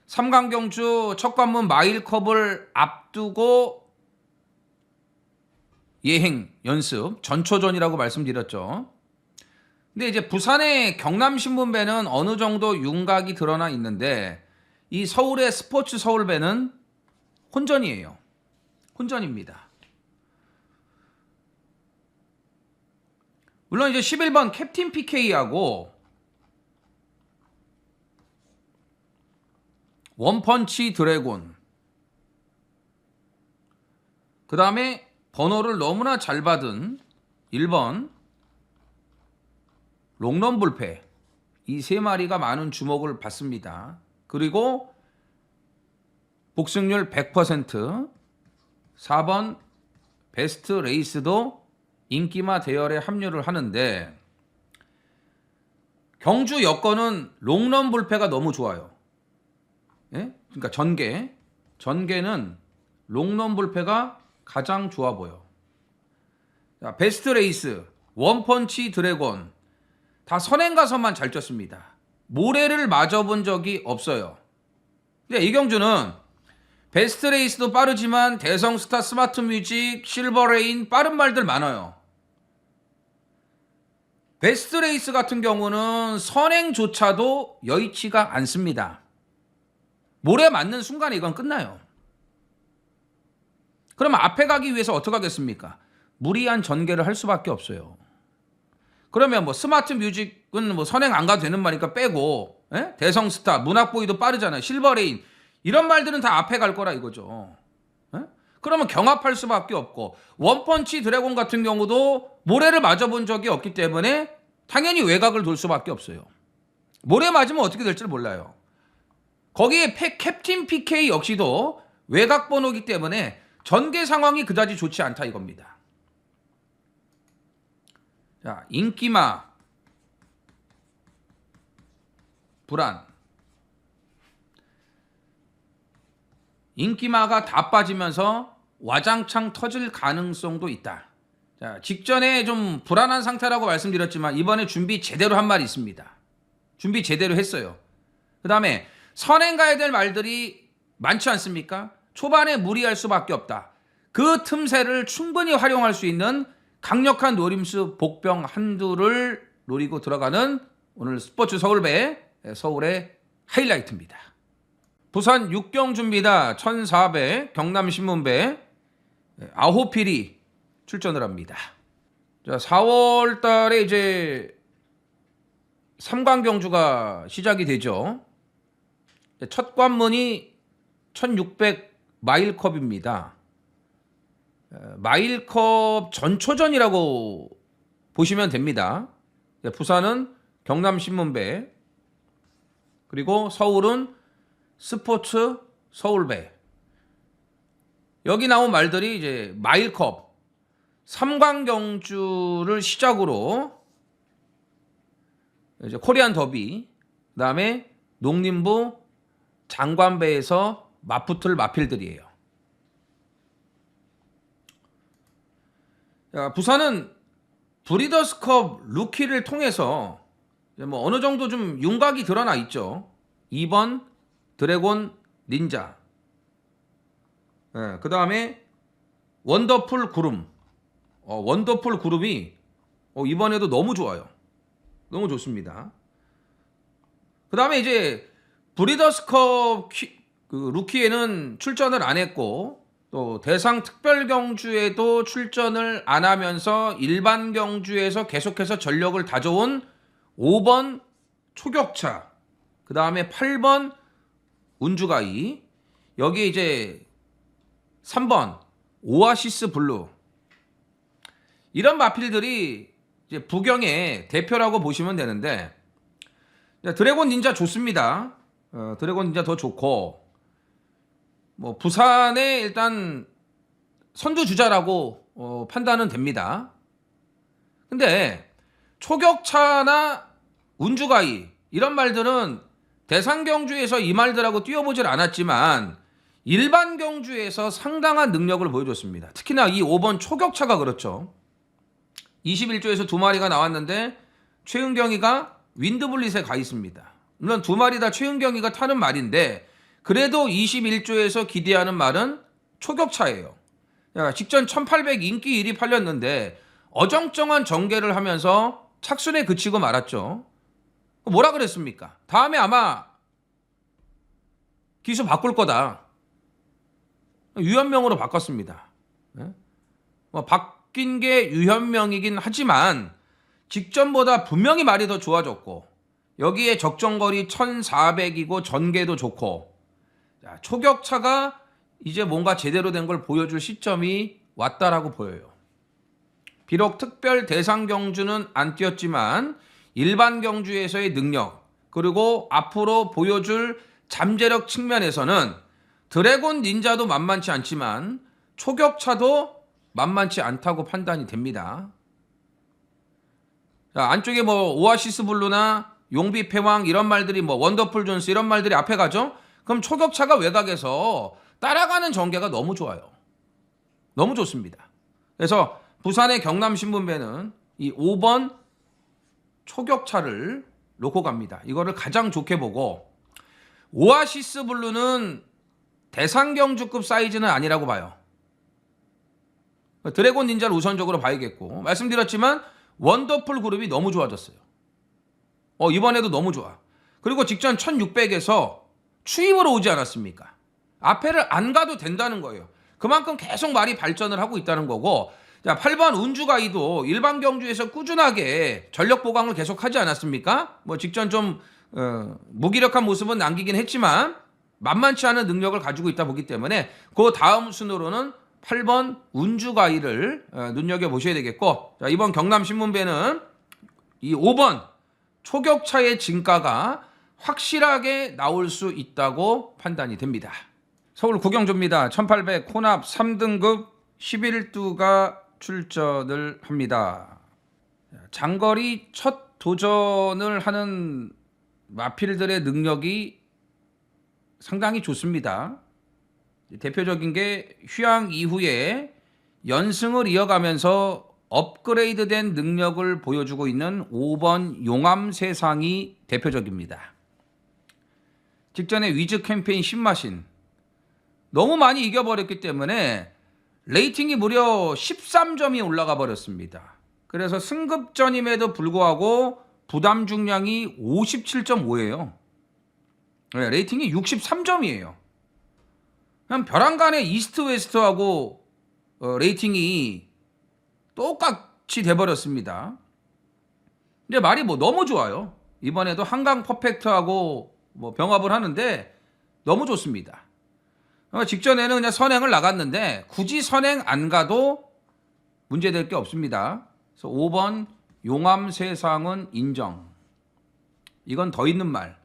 3강경주 첫 관문 마일컵을 앞두고 예행 연습 전초전이라고 말씀드렸죠. 근데 이제 부산의 경남신문배는 어느 정도 윤곽이 드러나 있는데 이 서울의 스포츠 서울배는 혼전이에요. 혼전입니다. 물론 이제 11번 캡틴 PK하고 원펀치 드래곤 그 다음에 번호를 너무나 잘 받은 1번 롱런 불패, 이 세 마리가 많은 주목을 받습니다. 그리고 복승률 100%, 4번 베스트 레이스도 인기마 대열에 합류를 하는데, 경주 여건은 롱런 불패가 너무 좋아요. 예? 그러니까 전개는 롱런 불패가 가장 좋아 보여. 자, 베스트 레이스, 원펀치 드래곤 다 선행 가서만 잘 쪘습니다. 모래를 맞아본 적이 없어요. 근데 이경주는 베스트 레이스도 빠르지만 대성스타, 스마트 뮤직, 실버레인 빠른 말들 많아요. 베스트 레이스 같은 경우는 선행조차도 여의치가 않습니다. 모래 맞는 순간에 이건 끝나요. 그러면 앞에 가기 위해서 어떻게 하겠습니까? 무리한 전개를 할 수밖에 없어요. 그러면 뭐 스마트 뮤직은 뭐 선행 안 가도 되는 말이니까 빼고, 예? 대성스타, 문학보이도 빠르잖아요. 실버레인 이런 말들은 다 앞에 갈 거라 이거죠. 예? 그러면 경합할 수밖에 없고, 원펀치 드래곤 같은 경우도 모래를 맞아본 적이 없기 때문에 당연히 외곽을 돌 수밖에 없어요. 모래 맞으면 어떻게 될지 몰라요. 거기에 캡틴 PK 역시도 외곽 번호이기 때문에 전개 상황이 그다지 좋지 않다 이겁니다. 자, 인기마 불안. 인기마가 다 빠지면서 와장창 터질 가능성도 있다. 자, 직전에 좀 불안한 상태라고 말씀드렸지만 이번에 준비 제대로 한 말이 있습니다. 준비 제대로 했어요. 그 다음에 선행 가야 될 말들이 많지 않습니까? 초반에 무리할 수밖에 없다. 그 틈새를 충분히 활용할 수 있는 강력한 노림수 복병 한두를 노리고 들어가는 오늘 스포츠 서울배, 서울의 하이라이트입니다. 부산 육경주입니다. 1400 경남신문배 9필이 출전을 합니다. 자, 4월 달에 이제 삼광경주가 시작이 되죠. 첫 관문이 1600 마일컵입니다. 마일컵 전초전이라고 보시면 됩니다. 부산은 경남신문배, 그리고 서울은 스포츠 서울배. 여기 나온 말들이 이제 마일컵, 삼광경주를 시작으로 이제 코리안 더비, 그다음에 농림부 장관배에서 맞붙을 마필들이에요. 자, 부산은 브리더스컵 루키를 통해서 뭐 어느 정도 좀 윤곽이 드러나 있죠. 2번 드래곤 닌자, 그 다음에 원더풀 구름. 원더풀 구름이 이번에도 너무 좋아요. 너무 좋습니다. 그 다음에 이제 브리더스컵 그 루키에는 출전을 안 했고, 또 대상 특별 경주에도 출전을 안 하면서 일반 경주에서 계속해서 전력을 다져온 5번 초격차, 그 다음에 8번 운주가이, 여기 이제 3번 오아시스 블루, 이런 마필들이 이제 부경의 대표라고 보시면 되는데, 드래곤 닌자 좋습니다. 드래곤 닌자 더 좋고, 뭐 부산의 일단 선두주자라고 판단은 됩니다. 근데 초격차나 운주가이 이런 말들은 대상 경주에서 이 말들하고 뛰어보질 않았지만 일반 경주에서 상당한 능력을 보여줬습니다. 특히나 이 5번 초격차가 그렇죠. 21조에서 2마리가 나왔는데 최은경이가 윈드블릿에 가 있습니다. 물론 2마리 다 최은경이가 타는 말인데, 그래도 21조에서 기대하는 말은 초격차예요. 직전 1800 인기 1위 팔렸는데 어정쩡한 전개를 하면서 착순에 그치고 말았죠. 뭐라 그랬습니까? 다음에 아마 기수 바꿀 거다. 유현명으로 바꿨습니다. 바뀐 게 유현명이긴 하지만 직전보다 분명히 말이 더 좋아졌고, 여기에 적정거리 1400이고 전개도 좋고, 자, 초격차가 이제 뭔가 제대로 된 걸 보여줄 시점이 왔다라고 보여요. 비록 특별 대상 경주는 안 뛰었지만 일반 경주에서의 능력 그리고 앞으로 보여줄 잠재력 측면에서는 드래곤 닌자도 만만치 않지만 초격차도 만만치 않다고 판단이 됩니다. 자, 안쪽에 뭐 오아시스 블루나 용비 패왕 이런 말들이 뭐 원더풀 존스 이런 말들이 앞에 가죠. 그럼 초격차가 외곽에서 따라가는 전개가 너무 좋아요. 너무 좋습니다. 그래서 부산의 경남신문배는 이 5번 초격차를 놓고 갑니다. 이거를 가장 좋게 보고 오아시스 블루는 대상경주급 사이즈는 아니라고 봐요. 드래곤 닌자를 우선적으로 봐야겠고 말씀드렸지만 원더풀 그룹이 너무 좋아졌어요. 이번에도 너무 좋아. 그리고 직전 1600에서 추임으로 오지 않았습니까? 앞에를 안 가도 된다는 거예요. 그만큼 계속 말이 발전을 하고 있다는 거고 자 8번 운주가이도 일반 경주에서 꾸준하게 전력 보강을 계속하지 않았습니까? 뭐 직전 좀 무기력한 모습은 남기긴 했지만 만만치 않은 능력을 가지고 있다 보기 때문에 그 다음 순으로는 8번 운주가이를 눈여겨보셔야 되겠고 자, 이번 경남신문배는 이 5번 초격차의 진가가 확실하게 나올 수 있다고 판단이 됩니다. 서울 구경조입니다. 1800 혼합 3등급 11두가 출전을 합니다. 장거리 첫 도전을 하는 마필들의 능력이 상당히 좋습니다. 대표적인 게 휴양 이후에 연승을 이어가면서 업그레이드된 능력을 보여주고 있는 5번 용암세상이 대표적입니다. 직전에 위즈 캠페인 신마신 너무 많이 이겨버렸기 때문에 레이팅이 무려 13점이 올라가 버렸습니다. 그래서 승급전임에도 불구하고 부담 중량이 57.5예요. 레이팅이 63점이에요. 그냥 벼랑간의 이스트 웨스트하고 레이팅이 똑같이 돼버렸습니다. 근데 말이 뭐 너무 좋아요. 이번에도 한강 퍼펙트하고 뭐 병합을 하는데 너무 좋습니다. 직전에는 그냥 선행을 나갔는데 굳이 선행 안 가도 문제될 게 없습니다. 그래서 5번 용암세상은 인정. 이건 더 있는 말.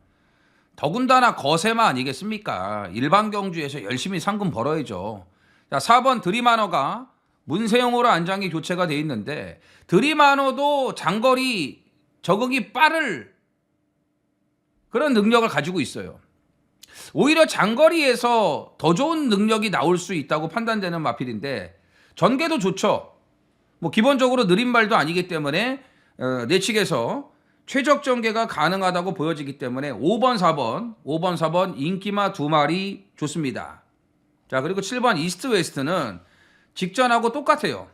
더군다나 거세마 아니겠습니까? 일반 경주에서 열심히 상금 벌어야죠. 자, 4번 드리마너가 문세영으로 안장이 교체가 돼 있는데 드리마너도 장거리 적응이 빠를 그런 능력을 가지고 있어요. 오히려 장거리에서 더 좋은 능력이 나올 수 있다고 판단되는 마필인데 전개도 좋죠. 뭐 기본적으로 느린 말도 아니기 때문에 내 측에서 최적 전개가 가능하다고 보여지기 때문에 5번 4번 인기마 2마리 좋습니다. 자 그리고 7번 이스트 웨스트는 직전하고 똑같아요.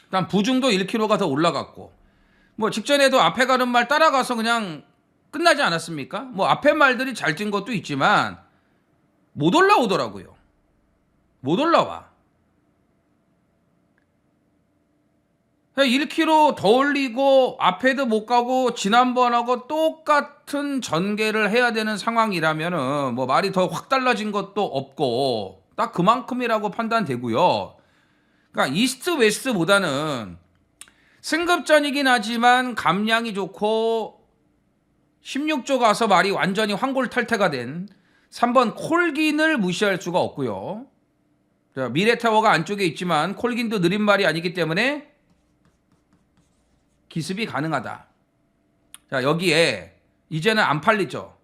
일단 부중도 1kg가 더 올라갔고 뭐 직전에도 앞에 가는 말 따라가서 그냥 끝나지 않았습니까? 뭐 앞에 말들이 잘 뛴 것도 있지만 못 올라오더라고요. 못 올라와. 1kg 더 올리고 앞에도 못 가고 지난번하고 똑같은 전개를 해야 되는 상황이라면은 뭐 말이 더 확 달라진 것도 없고 딱 그만큼이라고 판단되고요. 그러니까 이스트 웨스트보다는 승급전이긴 하지만 감량이 좋고 16조 가서 말이 완전히 환골탈태가 된 3번 콜긴을 무시할 수가 없고요. 미래타워가 안쪽에 있지만 콜긴도 느린 말이 아니기 때문에 기습이 가능하다. 자 여기에 이제는 안 팔리죠.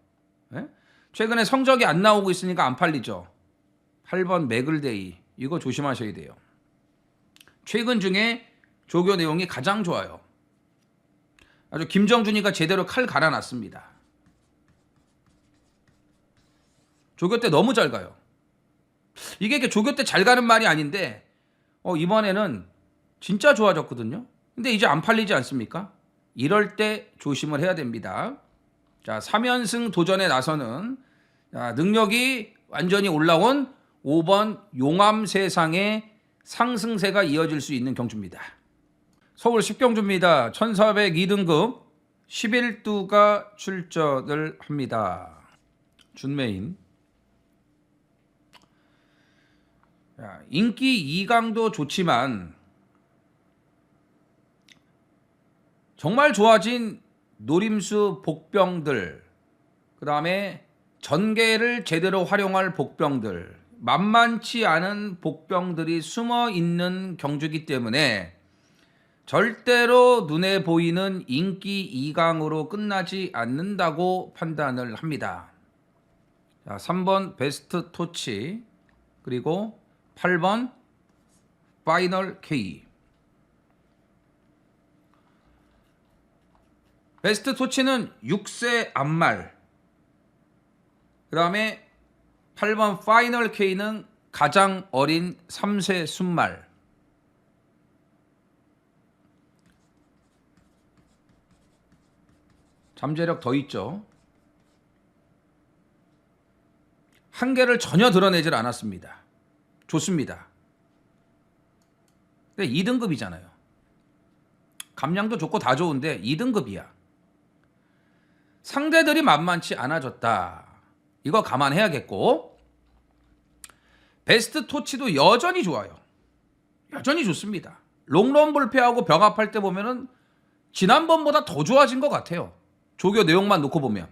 네? 최근에 성적이 안 나오고 있으니까 안 팔리죠. 8번 매글데이 이거 조심하셔야 돼요. 최근 중에 조교 내용이 가장 좋아요. 아주 김정준이가 제대로 칼 갈아놨습니다. 조교 때 너무 잘 가요. 이게 조교 때 잘 가는 말이 아닌데 이번에는 진짜 좋아졌거든요. 근데 이제 안 팔리지 않습니까? 이럴 때 조심을 해야 됩니다. 자, 3연승 도전에 나서는 능력이 완전히 올라온 5번 용암세상의 상승세가 이어질 수 있는 경주입니다. 서울 10경주입니다. 1400 2등급 11두가 출전을 합니다. 준메인. 자, 인기 2강도 좋지만 정말 좋아진 노림수 복병들, 그 다음에 전개를 제대로 활용할 복병들, 만만치 않은 복병들이 숨어 있는 경주이기 때문에 절대로 눈에 보이는 인기 2강으로 끝나지 않는다고 판단을 합니다. 자, 3번 베스트 토치, 그리고 8번 파이널 K. 베스트 토치는 6세 앞말, 그 다음에 8번 파이널 K는 가장 어린 3세 순말. 잠재력 더 있죠. 한계를 전혀 드러내질 않았습니다. 좋습니다. 근데 2등급이잖아요. 감량도 좋고 다 좋은데 2등급이야. 상대들이 만만치 않아졌다. 이거 감안해야겠고, 베스트 토치도 여전히 좋아요. 여전히 좋습니다. 롱런 불패하고 벽압할 때 보면은 지난번보다 더 좋아진 것 같아요. 조교 내용만 놓고 보면.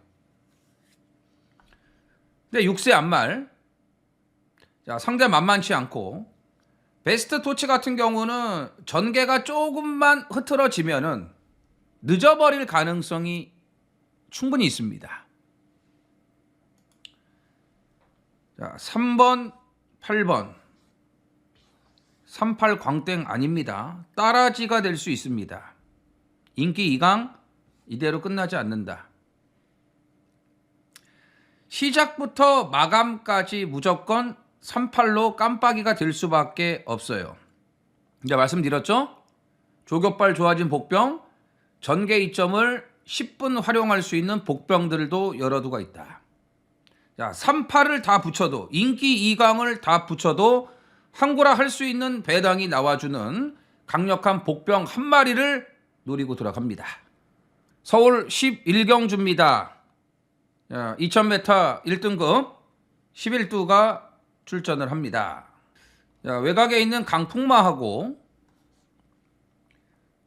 근데 6세 앞말, 자, 상대 만만치 않고, 베스트 토치 같은 경우는 전개가 조금만 흐트러지면은 늦어버릴 가능성이 충분히 있습니다. 자, 3번, 8번. 38 광땡 아닙니다. 따라지가 될 수 있습니다. 인기 2강 이대로 끝나지 않는다. 시작부터 마감까지 무조건 38로 깜빡이가 될 수밖에 없어요. 이제 말씀드렸죠? 조교빨 좋아진 복병, 전개 이점을 10분 활용할 수 있는 복병들도 여러 두가 있다. 자, 38을 다 붙여도, 인기 2강을 다 붙여도 항구라 할 수 있는 배당이 나와주는 강력한 복병 한 마리를 노리고 들어갑니다. 서울 11경주입니다. 2000m 1등급 11두가 출전을 합니다. 자, 외곽에 있는 강풍마하고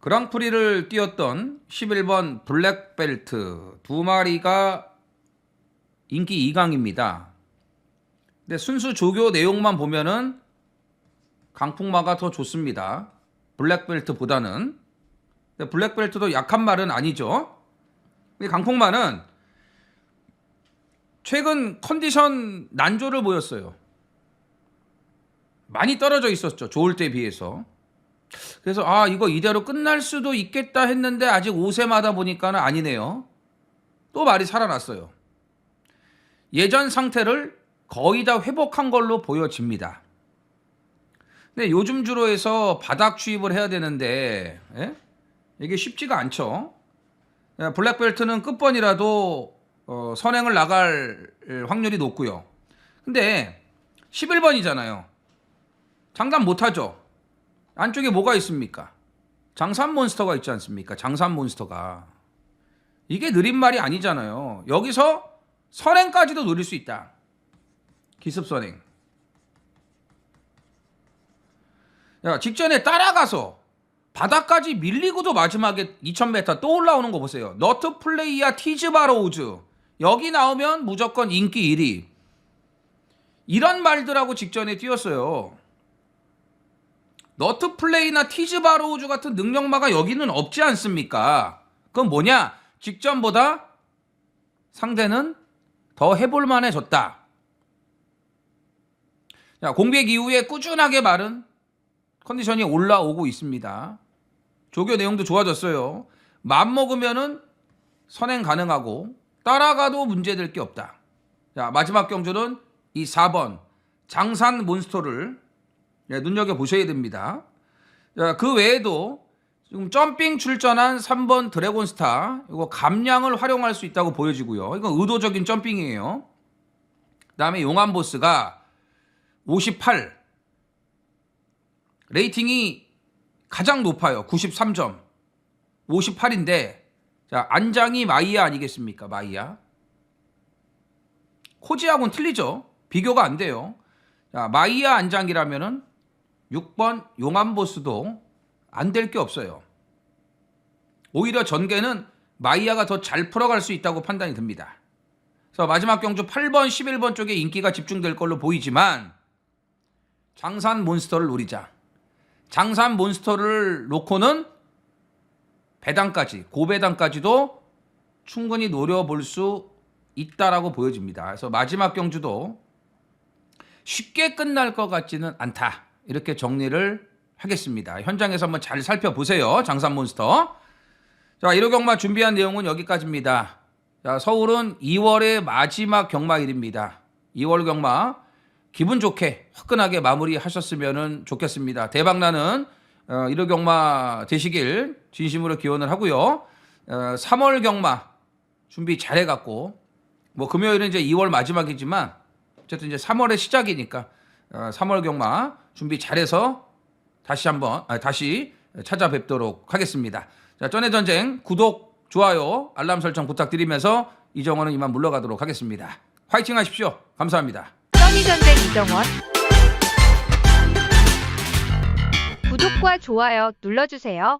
그랑프리를 뛰었던 11번 블랙벨트 두 마리가 인기 2강입니다. 근데 순수 조교 내용만 보면은 강풍마가 더 좋습니다. 블랙벨트보다는. 근데 블랙벨트도 약한 말은 아니죠. 근데 강풍마는 최근 컨디션 난조를 보였어요. 많이 떨어져 있었죠. 좋을 때에 비해서. 그래서 이거 이대로 끝날 수도 있겠다 했는데 아직 5세마다 보니까는 아니네요. 또 말이 살아났어요. 예전 상태를 거의 다 회복한 걸로 보여집니다. 근데 요즘 주로 해서 바닥 추입을 해야 되는데 이게 쉽지가 않죠. 블랙벨트는 끝번이라도 선행을 나갈 확률이 높고요. 근데 11번이잖아요. 장담 못하죠. 안쪽에 뭐가 있습니까? 장산 몬스터가 있지 않습니까? 장산 몬스터가. 이게 느린 말이 아니잖아요. 여기서 선행까지도 노릴 수 있다. 기습 선행. 야, 직전에 따라가서 바닥까지 밀리고도 마지막에 2000m 또 올라오는 거 보세요. 너트 플레이야 티즈바로우즈. 여기 나오면 무조건 인기 1위. 이런 말들하고 직전에 뛰었어요. 너트 플레이나 티즈바로우즈 같은 능력마가 여기는 없지 않습니까? 그건 뭐냐? 직전보다 상대는 더 해볼만해졌다. 자, 공백 이후에 꾸준하게 마른 컨디션이 올라오고 있습니다. 조교 내용도 좋아졌어요. 맘먹으면은 선행 가능하고 따라가도 문제될 게 없다. 자, 마지막 경주는 이 4번 장산 몬스터를 눈여겨보셔야 됩니다. 자, 그 외에도 지금 점핑 출전한 3번 드래곤스타, 이거 감량을 활용할 수 있다고 보여지고요. 이건 의도적인 점핑이에요. 그 다음에 용암보스가 58, 레이팅이 가장 높아요. 93점. 58인데, 자, 안장이 마이야 아니겠습니까? 마이야. 코지하고는 틀리죠. 비교가 안 돼요. 자, 마이야 안장이라면은 6번 용암보스도 안 될 게 없어요. 오히려 전개는 마이야가 더 잘 풀어갈 수 있다고 판단이 듭니다. 그래서 마지막 경주 8번, 11번 쪽에 인기가 집중될 걸로 보이지만 장산 몬스터를 노리자. 장산 몬스터를 놓고는 배당까지, 고배당까지도 충분히 노려볼 수 있다라고 보여집니다. 그래서 마지막 경주도 쉽게 끝날 것 같지는 않다. 이렇게 정리를 하겠습니다. 현장에서 한번 잘 살펴보세요. 장산 몬스터. 자, 1호 경마 준비한 내용은 여기까지입니다. 자, 서울은 2월의 마지막 경마일입니다. 2월 경마 기분 좋게 화끈하게 마무리하셨으면 좋겠습니다. 대박나는 1호 경마 되시길 진심으로 기원을 하고요. 3월 경마 준비 잘해갖고 뭐 금요일은 이제 2월 마지막이지만 어쨌든 이제 3월의 시작이니까 3월 경마 준비 잘해서 다시 찾아뵙도록 하겠습니다. 자, 쩐의 전쟁 구독, 좋아요, 알람 설정 부탁드리면서 이정원은 이만 물러가도록 하겠습니다. 화이팅 하십시오. 감사합니다. 써니전쟁 이정원. 구독과 좋아요 눌러주세요.